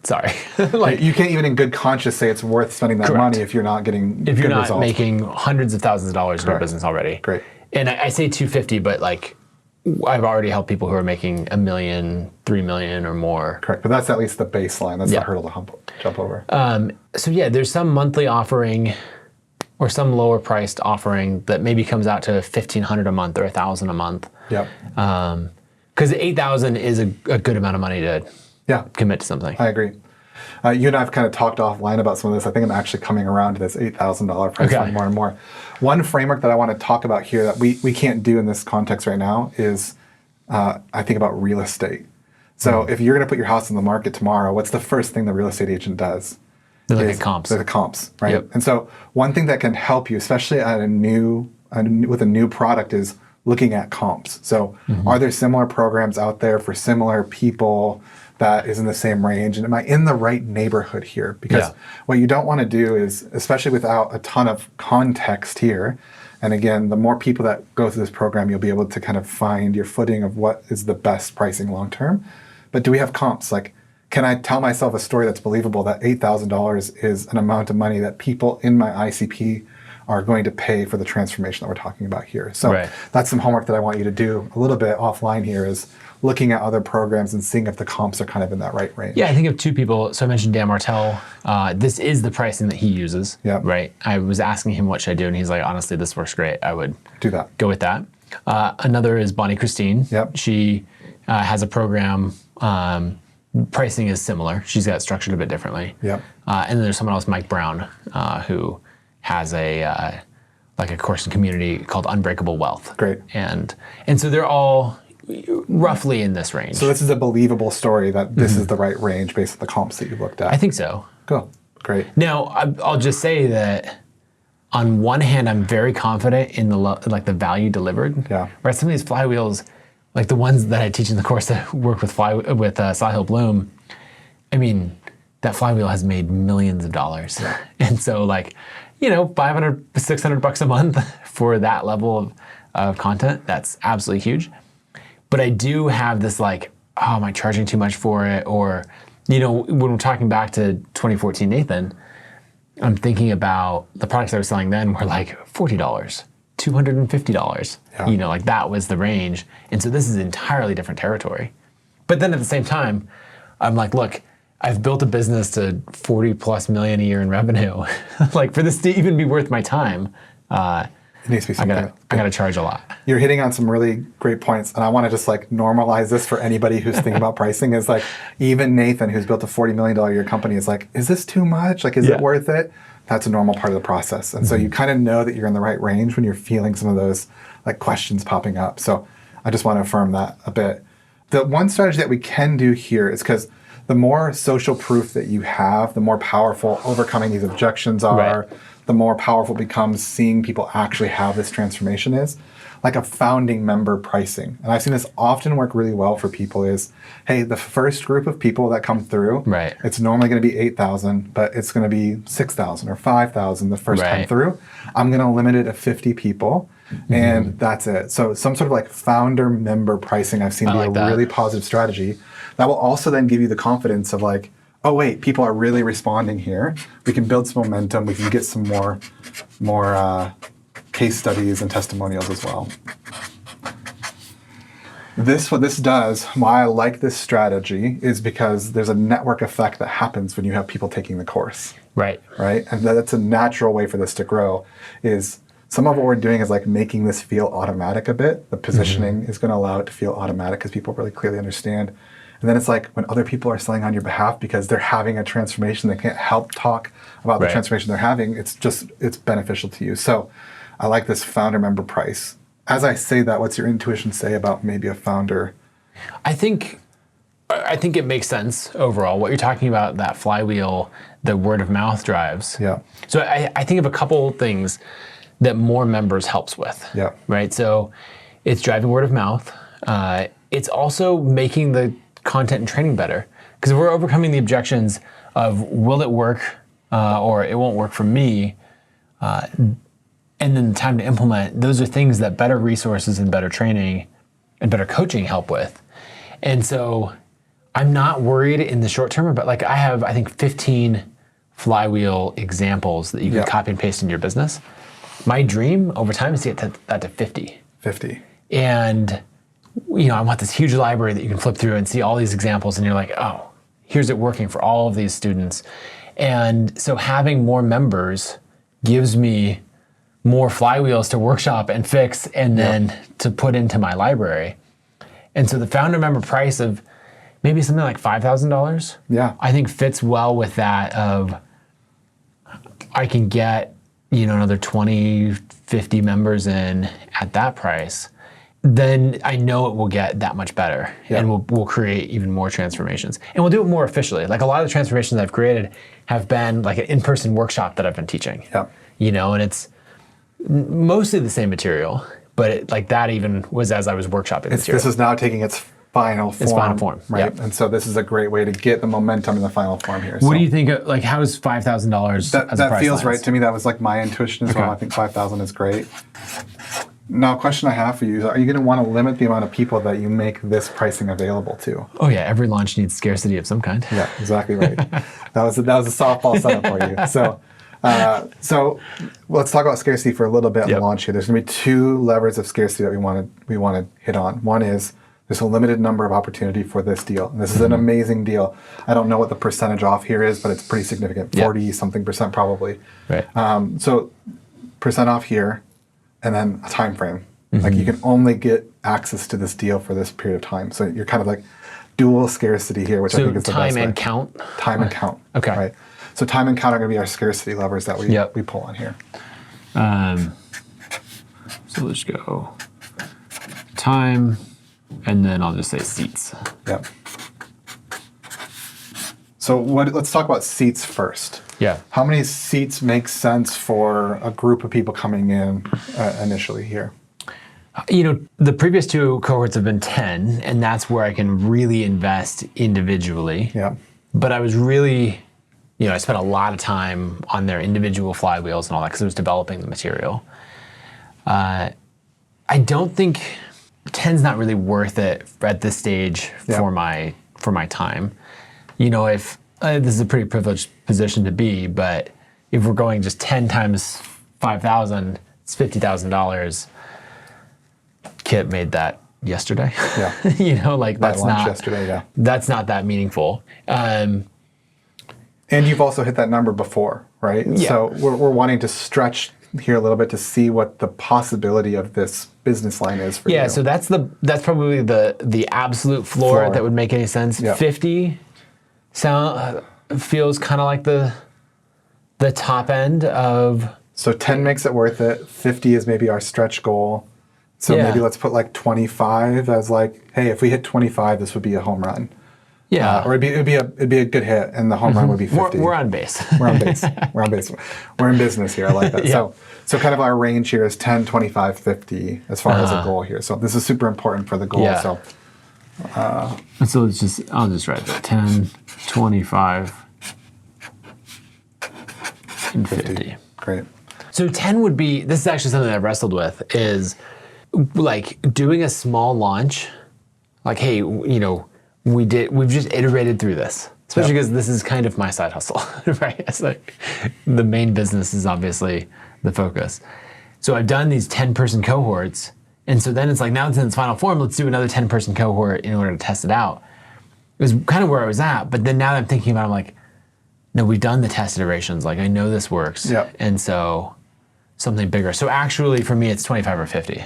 S1: sorry.
S2: Like, you can't even in good conscience say it's worth spending that money if you're not getting
S1: if you're
S2: good
S1: not
S2: results.
S1: Making hundreds of thousands of dollars in your business already.
S2: Great.
S1: And I say 250, but like I've already helped people who are making $1 million, $3 million or more.
S2: Correct, but that's at least the baseline. That's the hurdle to jump over.
S1: So yeah, there's some monthly offering or some lower priced offering that maybe comes out to $1,500 a month or $1,000 a month.
S2: Yep.
S1: Because $8,000 is a good amount of money to commit to something.
S2: I agree. You and I have kind of talked offline about some of this. I think I'm actually coming around to this $8,000 price point more and more. One framework that I want to talk about here that we can't do in this context right now is I think about real estate. So if you're going to put your house on the market tomorrow, what's the first thing the real estate agent does?
S1: They look at comps.
S2: They're the comps, right?
S1: Yep.
S2: And so one thing that can help you, especially with a new product, is looking at comps. So are there similar programs out there for similar people that is in the same range? And am I in the right neighborhood here? Because what you don't want to do is, especially without a ton of context here, and again, the more people that go through this program, you'll be able to kind of find your footing of what is the best pricing long term. But do we have comps? Like, can I tell myself a story that's believable that $8,000 is an amount of money that people in my ICP are going to pay for the transformation that we're talking about here? So that's some homework that I want you to do a little bit offline here, is looking at other programs and seeing if the comps are kind of in that right range.
S1: Yeah, I think of two people. So I mentioned Dan Martell. This is the pricing that he uses, right? I was asking him what should I do, and he's like, honestly, this works great. I would
S2: do that.
S1: Go with that. Another is Bonnie Christine. She has a program. Pricing is similar. She's got it structured a bit differently. And then there's someone else, Mike Brown, who has a course and community called Unbreakable Wealth.
S2: Great.
S1: And so they're all roughly in this range.
S2: So this is a believable story that this is the right range based on the comps that you've looked at.
S1: I think so.
S2: Cool. Great.
S1: Now, I'll just say that on one hand, I'm very confident in the value delivered. Right. Some of these flywheels, like the ones that I teach in the course that work with Sahil Bloom, I mean, that flywheel has made millions of dollars. And so $500, $600 a month for that level of content, that's absolutely huge. But I do have this am I charging too much for it? Or, when we're talking back to 2014 Nathan, I'm thinking about the products I was selling then were like $40. $250. That was the range. And so this is entirely different territory. But then at the same time, I'm like, look, I've built a business to 40 plus million a year in revenue. For this to even be worth my time, it needs to be something. I gotta charge a lot.
S2: You're hitting on some really great points, and I want to just normalize this for anybody who's thinking about pricing. Is even Nathan, who's built a $40 million a year company, is is this too much? Is it worth it? That's a normal part of the process. And so you kind of know that you're in the right range when you're feeling some of those questions popping up. So I just want to affirm that a bit. The one strategy that we can do here is, because the more social proof that you have, the more powerful overcoming these objections are, the more powerful it becomes seeing people actually have this transformation is. Like a founding member pricing. And I've seen this often work really well for people is, hey, the first group of people that come through, it's normally going to be 8,000, but it's going to be 6,000 or 5,000 the first time through. I'm going to limit it to 50 people, and that's it. So some sort of founder member pricing I've seen be a really positive strategy that will also then give you the confidence of oh wait, people are really responding here. We can build some momentum. We can get some more case studies and testimonials as well. What this does, why I like this strategy, is because there's a network effect that happens when you have people taking the course. Right. And that's a natural way for this to grow. Is some of what we're doing is making this feel automatic a bit. The positioning is going to allow it to feel automatic because people really clearly understand. And then it's when other people are selling on your behalf because they're having a transformation, they can't help talk about the transformation they're having. It's beneficial to you. So I like this founder member price. As I say that, what's your intuition say about maybe a founder?
S1: I think it makes sense overall. What you're talking about, that flywheel, the word of mouth drives. So I think of a couple things that more members helps with. Right. So it's driving word of mouth. It's also making the content and training better, because if we're overcoming the objections of will it work or it won't work for me, and then the time to implement, those are things that better resources and better training and better coaching help with. And so I'm not worried in the short term about I have, I think, 15 flywheel examples that you can copy and paste in your business. My dream over time is to get that to 50.
S2: 50.
S1: And I want this huge library that you can flip through and see all these examples, and you're like, oh, here's it working for all of these students. And so having more members gives me more flywheels to workshop and fix and then to put into my library. And so the founder member price of maybe something like $5,000, I think fits well with that of I can get, another 20, 50 members in at that price. Then I know it will get that much better and we'll create even more transformations. And we'll do it more officially. Like a lot of the transformations I've created have been like an in-person workshop that I've been teaching. And it's mostly the same material, but that even was as I was workshopping material.
S2: This is now taking its final form. Right?
S1: Yep.
S2: And so this is a great way to get the momentum in the final form here.
S1: What do you think, how is $5,000 as a price
S2: That feels
S1: list?
S2: right to me. That was like my intuition as well. I think 5,000 is great. Now, a question I have for you is, are you going to want to limit the amount of people that you make this pricing available to?
S1: Oh yeah, every launch needs scarcity of some kind.
S2: Yeah, exactly right. that was a softball setup for you. So let's talk about scarcity for a little bit on the launch here. There's going to be two levers of scarcity that we want to hit on. One is there's a limited number of opportunity for this deal. And this is an amazing deal. I don't know what the percentage off here is, but it's pretty significant, 40-something% probably.
S1: Right.
S2: So percent off here, and then a time frame. Like you can only get access to this deal for this period of time. So you're kind of like dual scarcity here, which I think is the best way.
S1: Time and count?
S2: Time and count.
S1: Okay.
S2: Right. So time and count are going to be our scarcity levers that we pull on here.
S1: So let's go time, and then I'll just say seats.
S2: Yep. So let's talk about seats first.
S1: Yeah.
S2: How many seats make sense for a group of people coming in initially here?
S1: The previous two cohorts have been 10, and that's where I can really invest individually.
S2: Yeah.
S1: But I was really, I spent a lot of time on their individual flywheels and all that because I was developing the material. I don't think 10's not really worth it at this stage for my time. If this is a pretty privileged position to be, but if we're going just 10 times 5,000, it's $50,000. Kit made that yesterday.
S2: Yeah.
S1: That's not
S2: yesterday. Yeah.
S1: That's not that meaningful.
S2: And you've also hit that number before, right?
S1: Yeah.
S2: So we're wanting to stretch here a little bit to see what the possibility of this business line is for you.
S1: Yeah. So that's probably the absolute floor that would make any sense.
S2: Yeah.
S1: 50 feels kind of like the top end of.
S2: So 10 makes it worth it. 50 is maybe our stretch goal. So maybe let's put like 25 as like, hey, if we hit 25, this would be a home run.
S1: Yeah.
S2: Or it'd be a good hit, and the home run would be 50.
S1: We're on base.
S2: We're on base. We're on base. We're in business here. I like that.
S1: Yeah.
S2: So kind of our range here is 10, 25, 50 as far as a goal here. So this is super important for the goal.
S1: Yeah.
S2: So
S1: I'll just write that 10, 25, and 50.
S2: Great.
S1: So 10 would be, this is actually something I've wrestled with, is like doing a small launch, like, hey, we've just iterated through this, especially because this is kind of my side hustle, right? It's like the main business is obviously the focus. So I've done these 10-person cohorts, and so then it's like, now it's in its final form, let's do another 10-person cohort in order to test it out. It was kind of where I was at, but then now that I'm thinking about it, I'm like, no, we've done the test iterations, like I know this works, and so something bigger. So actually for me, it's 25 or 50.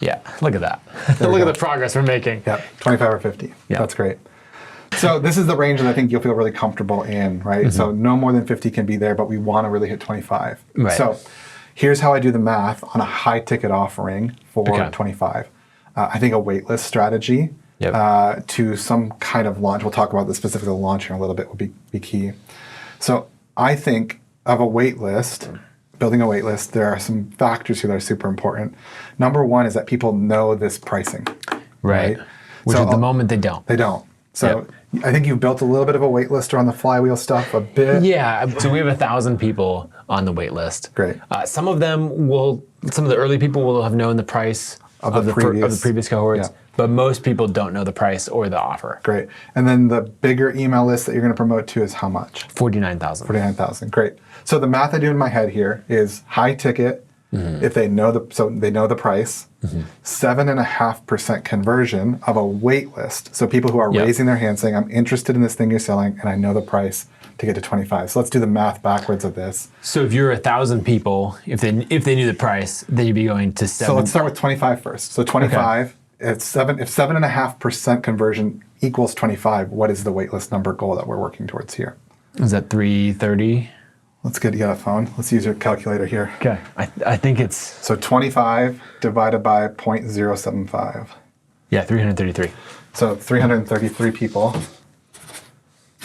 S1: Yeah, look at that. Look at the progress we're making.
S2: Yeah, 25 or 50.
S1: Yeah.
S2: That's great. So this is the range that I think you'll feel really comfortable in, right? So no more than 50 can be there, but we want to really hit 25.
S1: Right.
S2: So here's how I do the math on a high ticket offering for 25. I think a waitlist strategy to some kind of launch, we'll talk about the specific launch here in a little bit, will be key. So I think of a waitlist, building a waitlist, there are some factors here that are super important. Number one is that people know this pricing.
S1: Right. Which
S2: so
S1: at the moment they don't.
S2: They don't. So I think you've built a little bit of a waitlist around the flywheel stuff, a bit.
S1: Yeah. So we have 1,000 people on the wait list.
S2: Great.
S1: Some of the early people will have known the price of the previous cohorts, but most people don't know the price or the offer.
S2: Great. And then the bigger email list that you're going to promote to is how much?
S1: 49,000.
S2: 49,000. Great. So the math I do in my head here is high ticket, if they know the price, 7.5% conversion of a wait list. So people who are raising their hand saying, I'm interested in this thing you're selling and I know the price to get to 25. So let's do the math backwards of this.
S1: So if you're 1,000 people, if they knew the price, then you'd be going to 7.
S2: So let's start with 25 first. So 25, if 7.5% conversion equals 25, what is the waitlist number goal that we're working towards here?
S1: Is that 330?
S2: Let's get you a phone. Let's use your calculator here.
S1: Okay. I think it's...
S2: So 25 divided by 0.075.
S1: Yeah, 333.
S2: So 333 people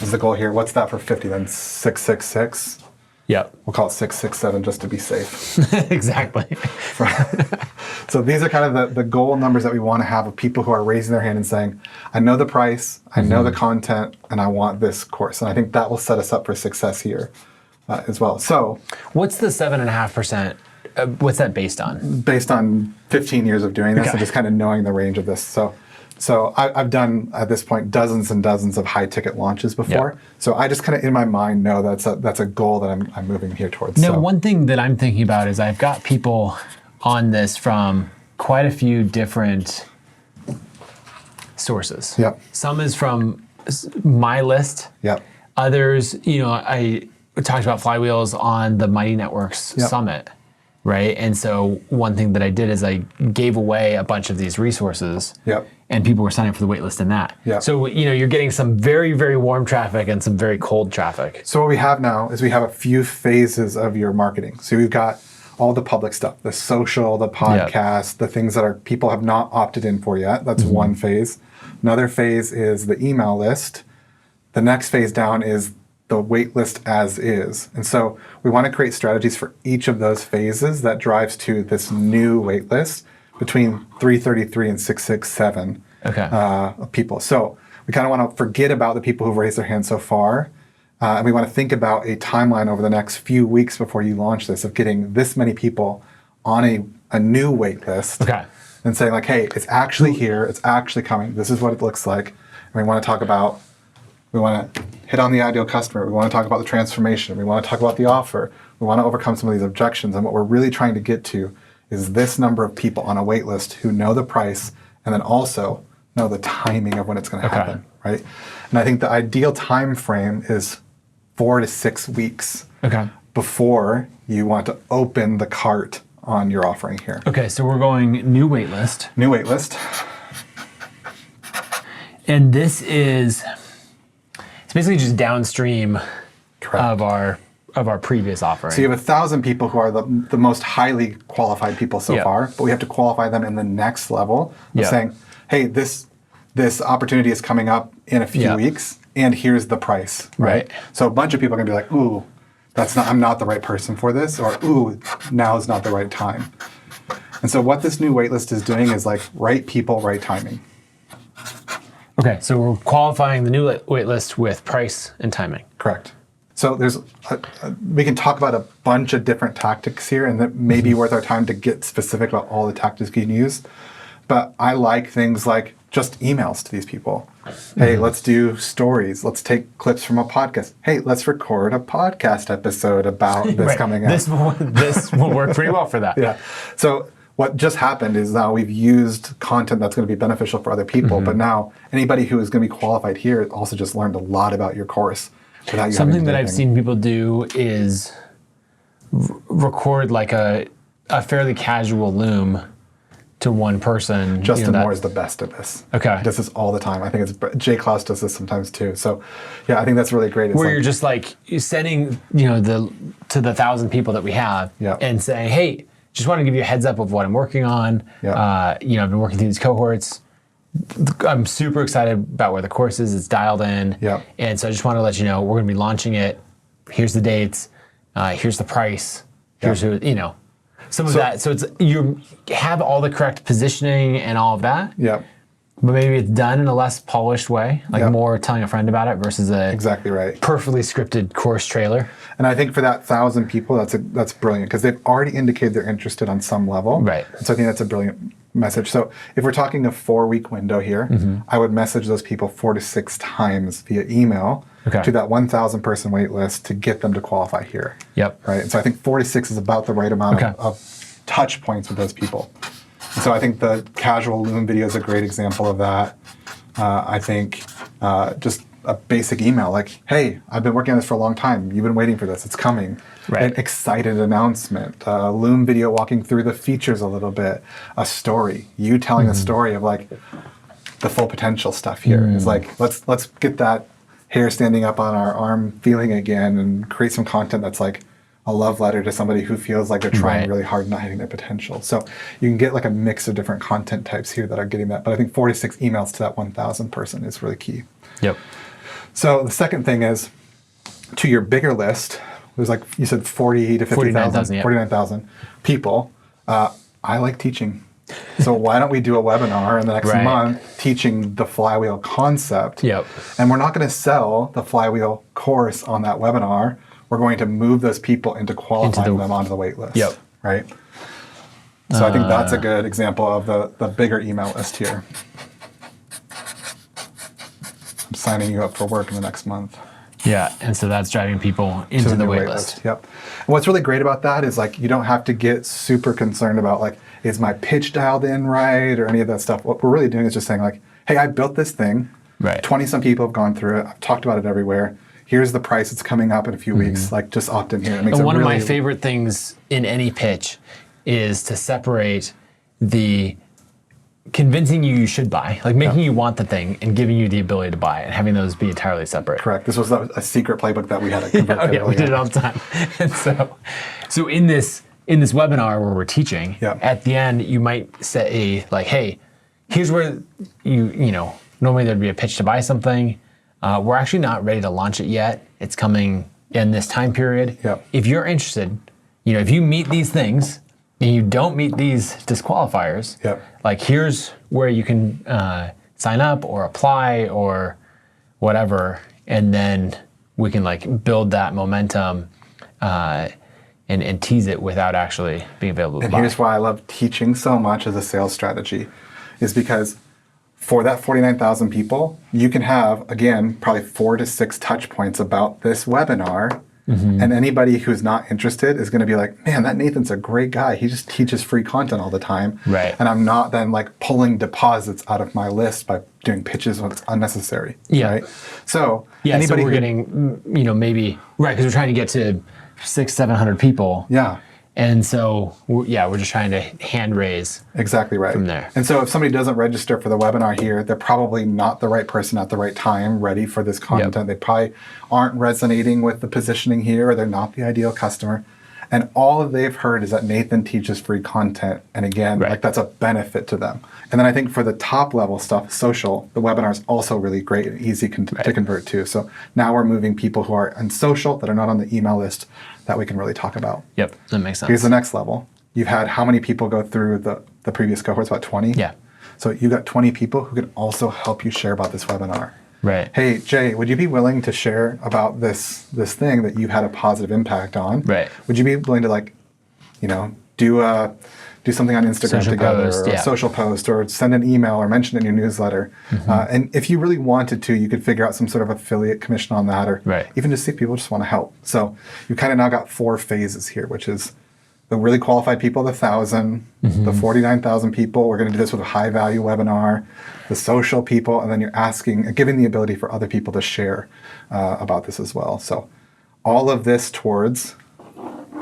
S2: is the goal here. What's that for 50 then? 666?
S1: Yep.
S2: We'll call it 667 just to be safe.
S1: Exactly.
S2: So these are kind of the goal numbers that we want to have of people who are raising their hand and saying, I know the price, I know the content, and I want this course. And I think that will set us up for success here as well. So
S1: what's the 7.5%? What's that based on?
S2: Based on 15 years of doing this and just kind of knowing the range of this. So I've done, at this point, dozens and dozens of high-ticket launches before. Yep. So I just kind of, in my mind, know that's a goal that I'm moving here towards.
S1: Now, one thing that I'm thinking about is I've got people on this from quite a few different sources.
S2: Yep.
S1: Some is from my list.
S2: Yep.
S1: Others, I talked about Flywheels on the Mighty Networks Summit. Right. And so one thing that I did is I gave away a bunch of these resources.
S2: Yep.
S1: And people were signing up for the waitlist in that.
S2: Yep.
S1: So, you're getting some very, very warm traffic and some very cold traffic.
S2: So what we have now is we have a few phases of your marketing. So we've got all the public stuff, the social, the podcast, the things that people have not opted in for yet. That's one phase. Another phase is the email list. The next phase down is the wait list as is. And so we want to create strategies for each of those phases that drives to this new wait list between 333 and 667 people. So we kind of want to forget about the people who've raised their hands so far. And we want to think about a timeline over the next few weeks before you launch this of getting this many people on a new wait list.
S1: Okay.
S2: And saying like, hey, it's actually here. It's actually coming. This is what it looks like. And we want to hit on the ideal customer. We want to talk about the transformation. We want to talk about the offer. We want to overcome some of these objections. And what we're really trying to get to is this number of people on a wait list who know the price and then also know the timing of when it's going to happen, right? And I think the ideal time frame is 4 to 6 weeks before you want to open the cart on your offering here. Okay,
S1: so we're going new wait list.
S2: New wait list.
S1: And this is... basically just downstream of our previous offering.
S2: So you have 1,000 people who are the most highly qualified people so far, but we have to qualify them in the next level of saying, hey, this opportunity is coming up in a few weeks, and here's the price, right? So a bunch of people are going to be like, ooh, I'm not the right person for this, or ooh, now is not the right time. And so what this new waitlist is doing is like right people, right timing.
S1: Okay, so we're qualifying the new waitlist with price and timing.
S2: Correct. So we can talk about a bunch of different tactics here, and that may be worth our time to get specific about all the tactics we can use. But I like things like just emails to these people. Hey, let's do stories. Let's take clips from a podcast. Hey, let's record a podcast episode about this coming out.
S1: This will work pretty well for that.
S2: Yeah. So what just happened is now we've used content that's going to be beneficial for other people, but now anybody who is going to be qualified here also just learned a lot about your course.
S1: Something that I've seen people do is record like a fairly casual Loom to one person.
S2: Justin Moore is the best at this.
S1: Okay.
S2: Does this all the time. I think Jay Klaus does this sometimes too. So yeah, I think that's really great.
S1: Where you're just like sending, to the 1,000 people that we have and saying, hey, just want to give you a heads up of what I'm working on. I've been working through these cohorts. I'm super excited about where the course is. It's dialed in. And so I just want to let you know, we're going to be launching it. Here's the dates. Here's the price. Here's who, some of that. So it's you have all the correct positioning and all of that. But maybe it's done in a less polished way, like more telling a friend about it versus a
S2: exactly right
S1: perfectly scripted course trailer.
S2: And I think for that 1,000 people, that's brilliant because they've already indicated they're interested on some level.
S1: Right.
S2: So I think that's a brilliant message. So if we're talking a 4-week window here, I would message those people 4 to 6 times via email to that 1,000 person wait list to get them to qualify here. Right. And so I think 4 to 6 is about the right amount of touch points with those people. And so I think the casual Loom video is a great example of that. I think just a basic email like, hey, I've been working on this for a long time. You've been waiting for this. It's coming.
S1: Right.
S2: An excited announcement. Loom video walking through the features a little bit. A story. You telling a story of like the full potential stuff here. Is like, let's get that hair standing up on our arm feeling again and create some content that's like a love letter to somebody who feels like they're trying really hard, not hitting their potential. So you can get like a mix of different content types here that are getting that. But I think 4 to 6 emails to that 1,000 person is really key.
S1: Yep.
S2: So the second thing is to your bigger list, there's like you said 40 to 50,000, 49,000 people. I like teaching. So why don't we do a webinar in the next month teaching the flywheel concept?
S1: Yep.
S2: And we're not going to sell the flywheel course on that webinar. We're going to move those people into qualifying them onto the wait list. Yep. Right? So I think that's a good example of the bigger email list here. I'm signing you up for work in the next month.
S1: Yeah, and so that's driving people into the wait list.
S2: Yep. And what's really great about that is like you don't have to get super concerned about like, is my pitch dialed in right or any of that stuff. What we're really doing is just saying like, hey, I built this thing.
S1: Right.
S2: 20 some people have gone through it. I've talked about it everywhere. Here's the price. It's coming up in a few weeks. Like just opt in here. It makes
S1: and one
S2: really
S1: of my favorite things in any pitch is to separate the convincing you should buy, like making you want the thing and giving you the ability to buy it and having those be entirely separate.
S2: Correct. This was a secret playbook that we had at
S1: yeah, we did it all the time. And so in this webinar where we're teaching, at the end you might say like, hey, here's where you know, normally there'd be a pitch to buy something. We're actually not ready to launch it yet. It's coming in this time period. If you're interested, you know, if you meet these things and you don't meet these disqualifiers, like here's where you can sign up or apply or whatever, and then we can like build that momentum and tease it without actually being available to buy.
S2: And here's why I love teaching so much as a sales strategy, is because for that 49,000 people, you can have, again, probably 4 to 6 touch points about this webinar. And anybody who's not interested is going to be like, man, that Nathan's a great guy. He just teaches free content all the time.
S1: Right.
S2: And I'm not then like pulling deposits out of my list by doing pitches when it's unnecessary. Right. So
S1: anybody so we're getting, you know, maybe, because we're trying to get to 600-700 people. And so, we're just trying to hand raise.
S2: Exactly right.
S1: From there.
S2: And so if somebody doesn't register for the webinar here, they're probably not the right person at the right time, ready for this content. They probably aren't resonating with the positioning here, or they're not the ideal customer. And all they've heard is that Nathan teaches free content. And again, like that's a benefit to them. And then I think for the top level stuff, social, the webinar is also really great and easy to convert to. So now we're moving people who are on social that are not on the email list that we can really talk about.
S1: That makes sense.
S2: Here's the next level. You've had how many people go through the previous cohorts? About 20? So you've got 20 people who can also help you share about this webinar. Hey, Jay, would you be willing to share about this thing that you've had a positive impact on? Would you be willing to like, you know, do something on Instagram
S1: social
S2: together
S1: post,
S2: or a social post or send an email or mention it in your newsletter? And if you really wanted to, you could figure out some sort of affiliate commission on that or even just see if people just want to help. So you kind of now got 4 phases here, which is the really qualified people, the 1,000, the 49,000 people. We're going to do this with a high value webinar, the social people, and then you're giving the ability for other people to share about this as well. So all of this towards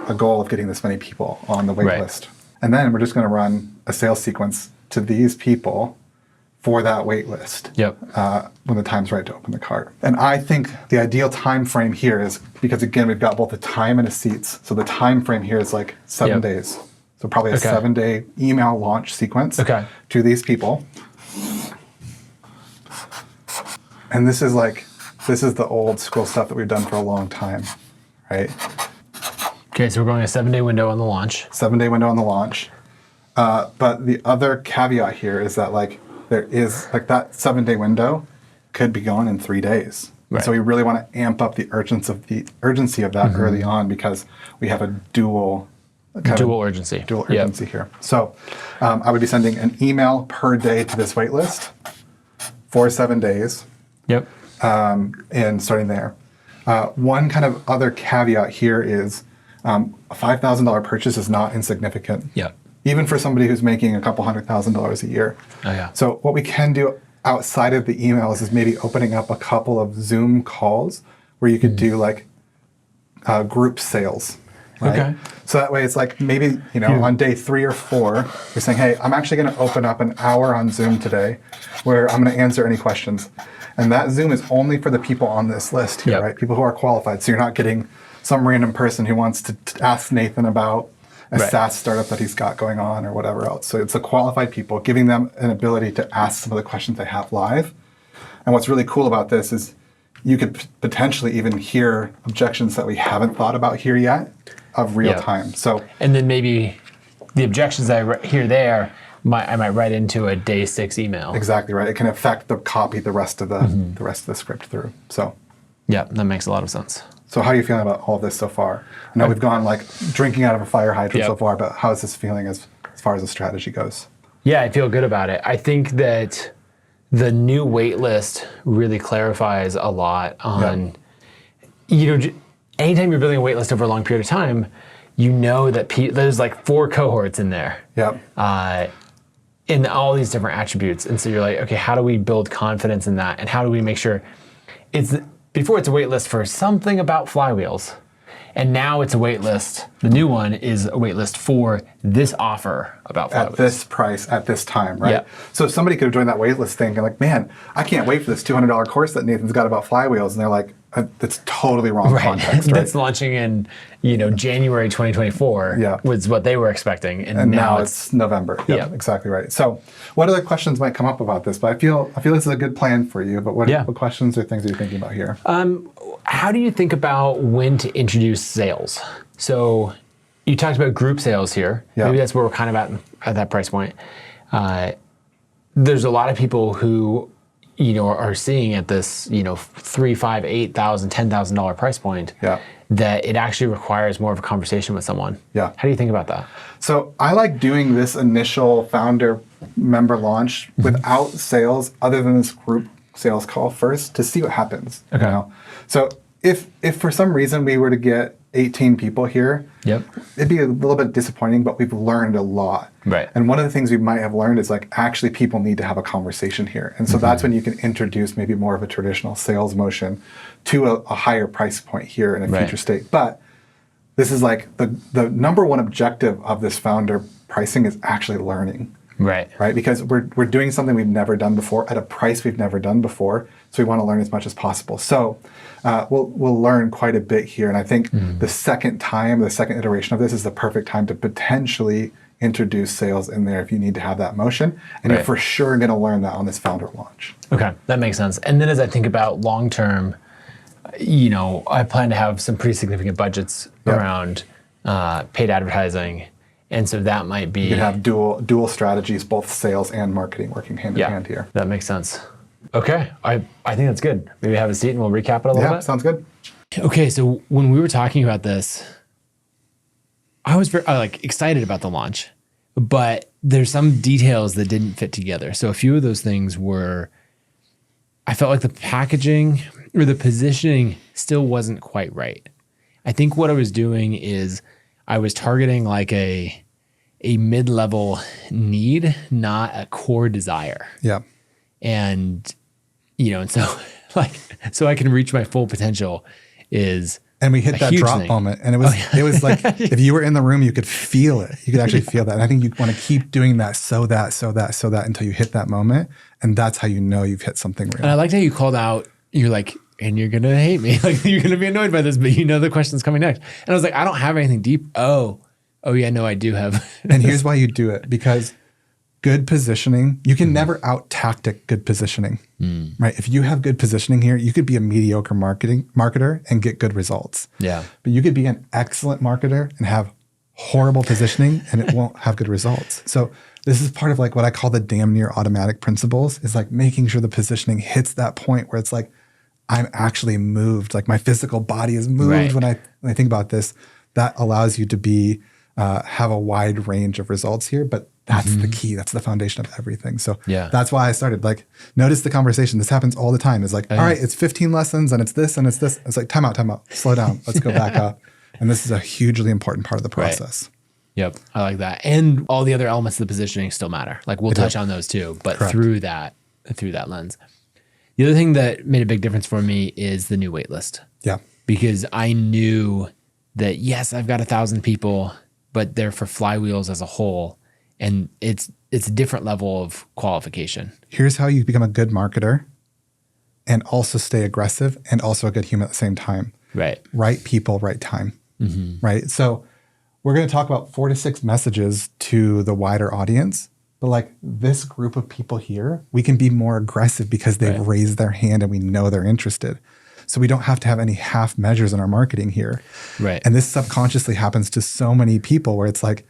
S2: a goal of getting this many people on the wait list. And then we're just going to run a sales sequence to these people for that wait list when the time's right to open the cart. And I think the ideal time frame here is, because again, we've got both the time and the seats. So the time frame here is like 7 days. So probably a 7-day email launch sequence to these people. And this is the old school stuff that we've done for a long time, right?
S1: Okay, so we're going a 7-day window on the launch.
S2: 7-day window on the launch. But the other caveat here is that like there is like that 7-day window could be gone in 3 days. So we really want to amp up the urgency of that early on, because we have a dual
S1: urgency
S2: here. So I would be sending an email per day to this wait list for 7 days. And starting there. One kind of other caveat here is A $5,000 purchase is not insignificant.
S1: Yeah.
S2: Even for somebody who's making a couple $100,000 a year.
S1: Oh, yeah.
S2: So what we can do outside of the emails is maybe opening up a couple of Zoom calls where you could do like group sales. Right?
S1: Okay.
S2: So that way it's like maybe, on day 3 or 4, you're saying, hey, I'm actually going to open up an hour on Zoom today where I'm going to answer any questions. And that Zoom is only for the people on this list here, right? People who are qualified. So you're not getting some random person who wants to ask Nathan about a SaaS startup that he's got going on or whatever else. So it's the qualified people, giving them an ability to ask some of the questions they have live. And what's really cool about this is you could potentially even hear objections that we haven't thought about here yet of real time. So,
S1: and then maybe the objections I hear there, I might write into a day 6 email.
S2: Exactly right. It can affect the copy the rest of the script through. So,
S1: yeah, that makes a lot of sense.
S2: So how are you feeling about all of this so far? I know we've gone like drinking out of a fire hydrant so far, but how is this feeling as far as the strategy goes? Yeah,
S1: I feel good about it. I think that the new waitlist really clarifies a lot on, anytime you're building a waitlist over a long period of time, you know that there's like 4 cohorts in there.
S2: Yep.
S1: In all these different attributes. And so you're like, okay, how do we build confidence in that? And how do we make sure before it's a wait list for something about flywheels, and now it's a wait list. The new one is a wait list for this offer about flywheels.
S2: At this price, at this time, right? Yeah. So somebody could have joined that wait list thinking like, man, I can't wait for this $200 course that Nathan's got about flywheels. And they're like, that's totally wrong context, right?
S1: That's launching in, January 2024 was what they were expecting. And
S2: now it's November. Yep, exactly right. So what other questions might come up about this? But I feel this is a good plan for you, but what questions or things are you thinking about here?
S1: How do you think about when to introduce sales? So you talked about group sales here. Yep. Maybe that's where we're kind of at that price point. There's a lot of people who are seeing at this, $3,000, $5,000, $8,000, $10,000 price point, that it actually requires more of a conversation with someone.
S2: Yeah.
S1: How do you think about that?
S2: So I like doing this initial founder member launch without sales, other than this group sales call first, to see what happens.
S1: Okay.
S2: So if for some reason we were to get 18 people here, it'd be a little bit disappointing, but we've learned a lot.
S1: Right.
S2: And one of the things we might have learned is like, actually people need to have a conversation here. And so that's when you can introduce maybe more of a traditional sales motion to a higher price point here in a future state. But this is like the number one objective of this founder pricing is actually learning.
S1: Right.
S2: Because we're doing something we've never done before at a price we've never done before. So we want to learn as much as possible. So we'll learn quite a bit here. And I think the second iteration of this is the perfect time to potentially introduce sales in there if you need to have that motion. And you're for sure going to learn that on this founder launch.
S1: Okay, that makes sense. And then as I think about long term, I plan to have some pretty significant budgets around paid advertising. And so that might be...
S2: You can have dual strategies, both sales and marketing working hand in hand here.
S1: That makes sense. Okay, I think that's good. Maybe have a seat and we'll recap it a little bit.
S2: Yeah, sounds good.
S1: Okay, so when we were talking about this, I was very excited about the launch, but there's some details that didn't fit together. So a few of those things were, I felt like the packaging or the positioning still wasn't quite right. I think what I was doing is I was targeting like a mid-level need, not a core desire.
S2: Yeah.
S1: And, and so I can reach my full potential is
S2: And we hit that drop
S1: thing.
S2: moment. And it was like, if you were in the room, you could feel it. You could actually feel that. And I think you want to keep doing that, so that until you hit that moment. And that's how you know you've hit something real.
S1: And I liked how you called out, you're like, and you're going to hate me. Like, you're going to be annoyed by this, but the question's coming next. And I was like, I don't have anything deep. Oh yeah, no, I do have.
S2: And here's why you do it. Because good positioning, you can never out-tactic good positioning, right? If you have good positioning here, you could be a mediocre marketer and get good results.
S1: Yeah.
S2: But you could be an excellent marketer and have horrible positioning and it won't have good results. So this is part of like what I call the damn near automatic principles, is like making sure the positioning hits that point where it's like, I'm actually moved, like my physical body is moved.
S1: Right.
S2: When I think about this. That allows you to be have a wide range of results here, but that's the key. That's the foundation of everything. So that's why I started, like, notice the conversation. This happens all the time. It's like, all right, it's 15 lessons and it's this and it's this. It's like, time out, slow down. Let's go back up. And this is a hugely important part of the process.
S1: Yep. I like that. And all the other elements of the positioning still matter. Like we'll touch on those too, but through that lens. The other thing that made a big difference for me is the new waitlist.
S2: Yeah.
S1: Because I knew that, yes, I've got 1,000 people, but they're for Flywheels as a whole. And it's a different level of qualification.
S2: Here's how you become a good marketer and also stay aggressive and also a good human at the same time.
S1: Right.
S2: Right people, right time. Right. So we're going to talk about 4 to 6 messages to the wider audience. But like this group of people here, we can be more aggressive because they've raised their hand and we know they're interested. So we don't have to have any half measures in our marketing here.
S1: Right.
S2: And this subconsciously happens to so many people where it's like,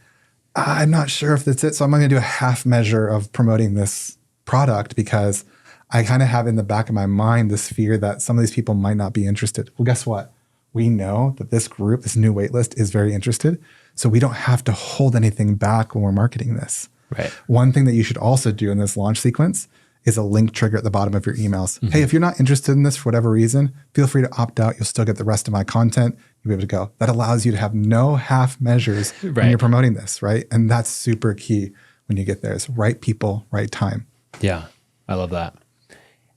S2: I'm not sure if that's it. So I'm going to do a half measure of promoting this product because I kind of have in the back of my mind this fear that some of these people might not be interested. Well, guess what? We know that this group, this new waitlist is very interested. So we don't have to hold anything back when we're marketing this.
S1: Right.
S2: One thing that you should also do in this launch sequence is a link trigger at the bottom of your emails. Hey, if you're not interested in this for whatever reason, feel free to opt out. You'll still get the rest of my content. You'll be able to go. That allows you to have no half measures when you're promoting this, right? And that's super key when you get there is right people, right time.
S1: Yeah, I love that.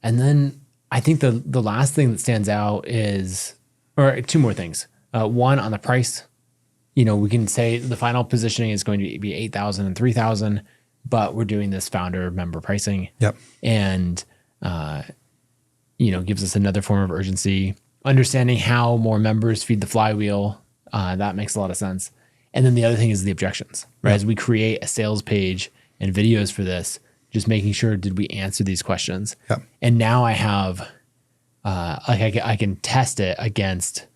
S1: And then I think the last thing that stands out is, or 2 more things. One, on the price. We can say the final positioning is going to be 8,000 and 3,000, but we're doing this founder member pricing.
S2: Yep.
S1: And, gives us another form of urgency. Understanding how more members feed the flywheel, that makes a lot of sense. And then the other thing is the objections, right? As we create a sales page and videos for this, just making sure, did we answer these questions?
S2: Yep.
S1: And now I have, I can test it against,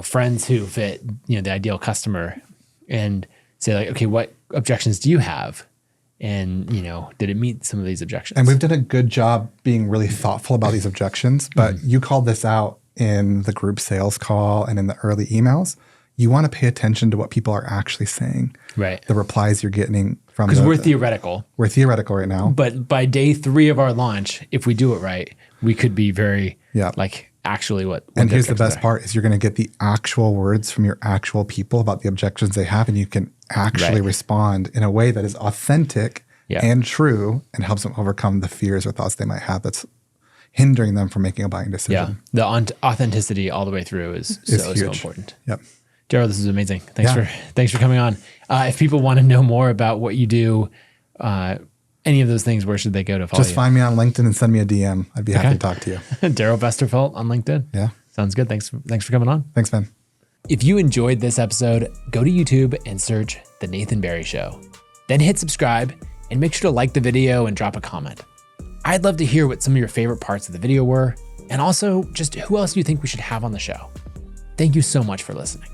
S1: friends who fit, the ideal customer and say like, okay, what objections do you have? And, did it meet some of these objections?
S2: And we've done a good job being really thoughtful about these objections, but you called this out in the group sales call and in the early emails. You want to pay attention to what people are actually saying. Right. The replies you're getting from
S1: because we're theoretical.
S2: We're theoretical right now.
S1: But by day 3 of our launch, if we do it right, we could be very actually what
S2: and here's the best part is you're going to get the actual words from your actual people about the objections they have, and you can actually respond in a way that is authentic and true and helps them overcome the fears or thoughts they might have that's hindering them from making a buying decision.
S1: Yeah, the authenticity all the way through is so important.
S2: Yep.
S1: Darrell, this is amazing. Thanks for coming on. If people want to know more about what you do, any of those things, where should they go to follow you?
S2: Just find me on LinkedIn and send me a DM. I'd be happy to talk to you.
S1: Darrell Vesterfelt on LinkedIn.
S2: Yeah.
S1: Sounds good. Thanks for coming on.
S2: Thanks, man.
S1: If you enjoyed this episode, go to YouTube and search The Nathan Barry Show. Then hit subscribe and make sure to like the video and drop a comment. I'd love to hear what some of your favorite parts of the video were, and also just who else you think we should have on the show. Thank you so much for listening.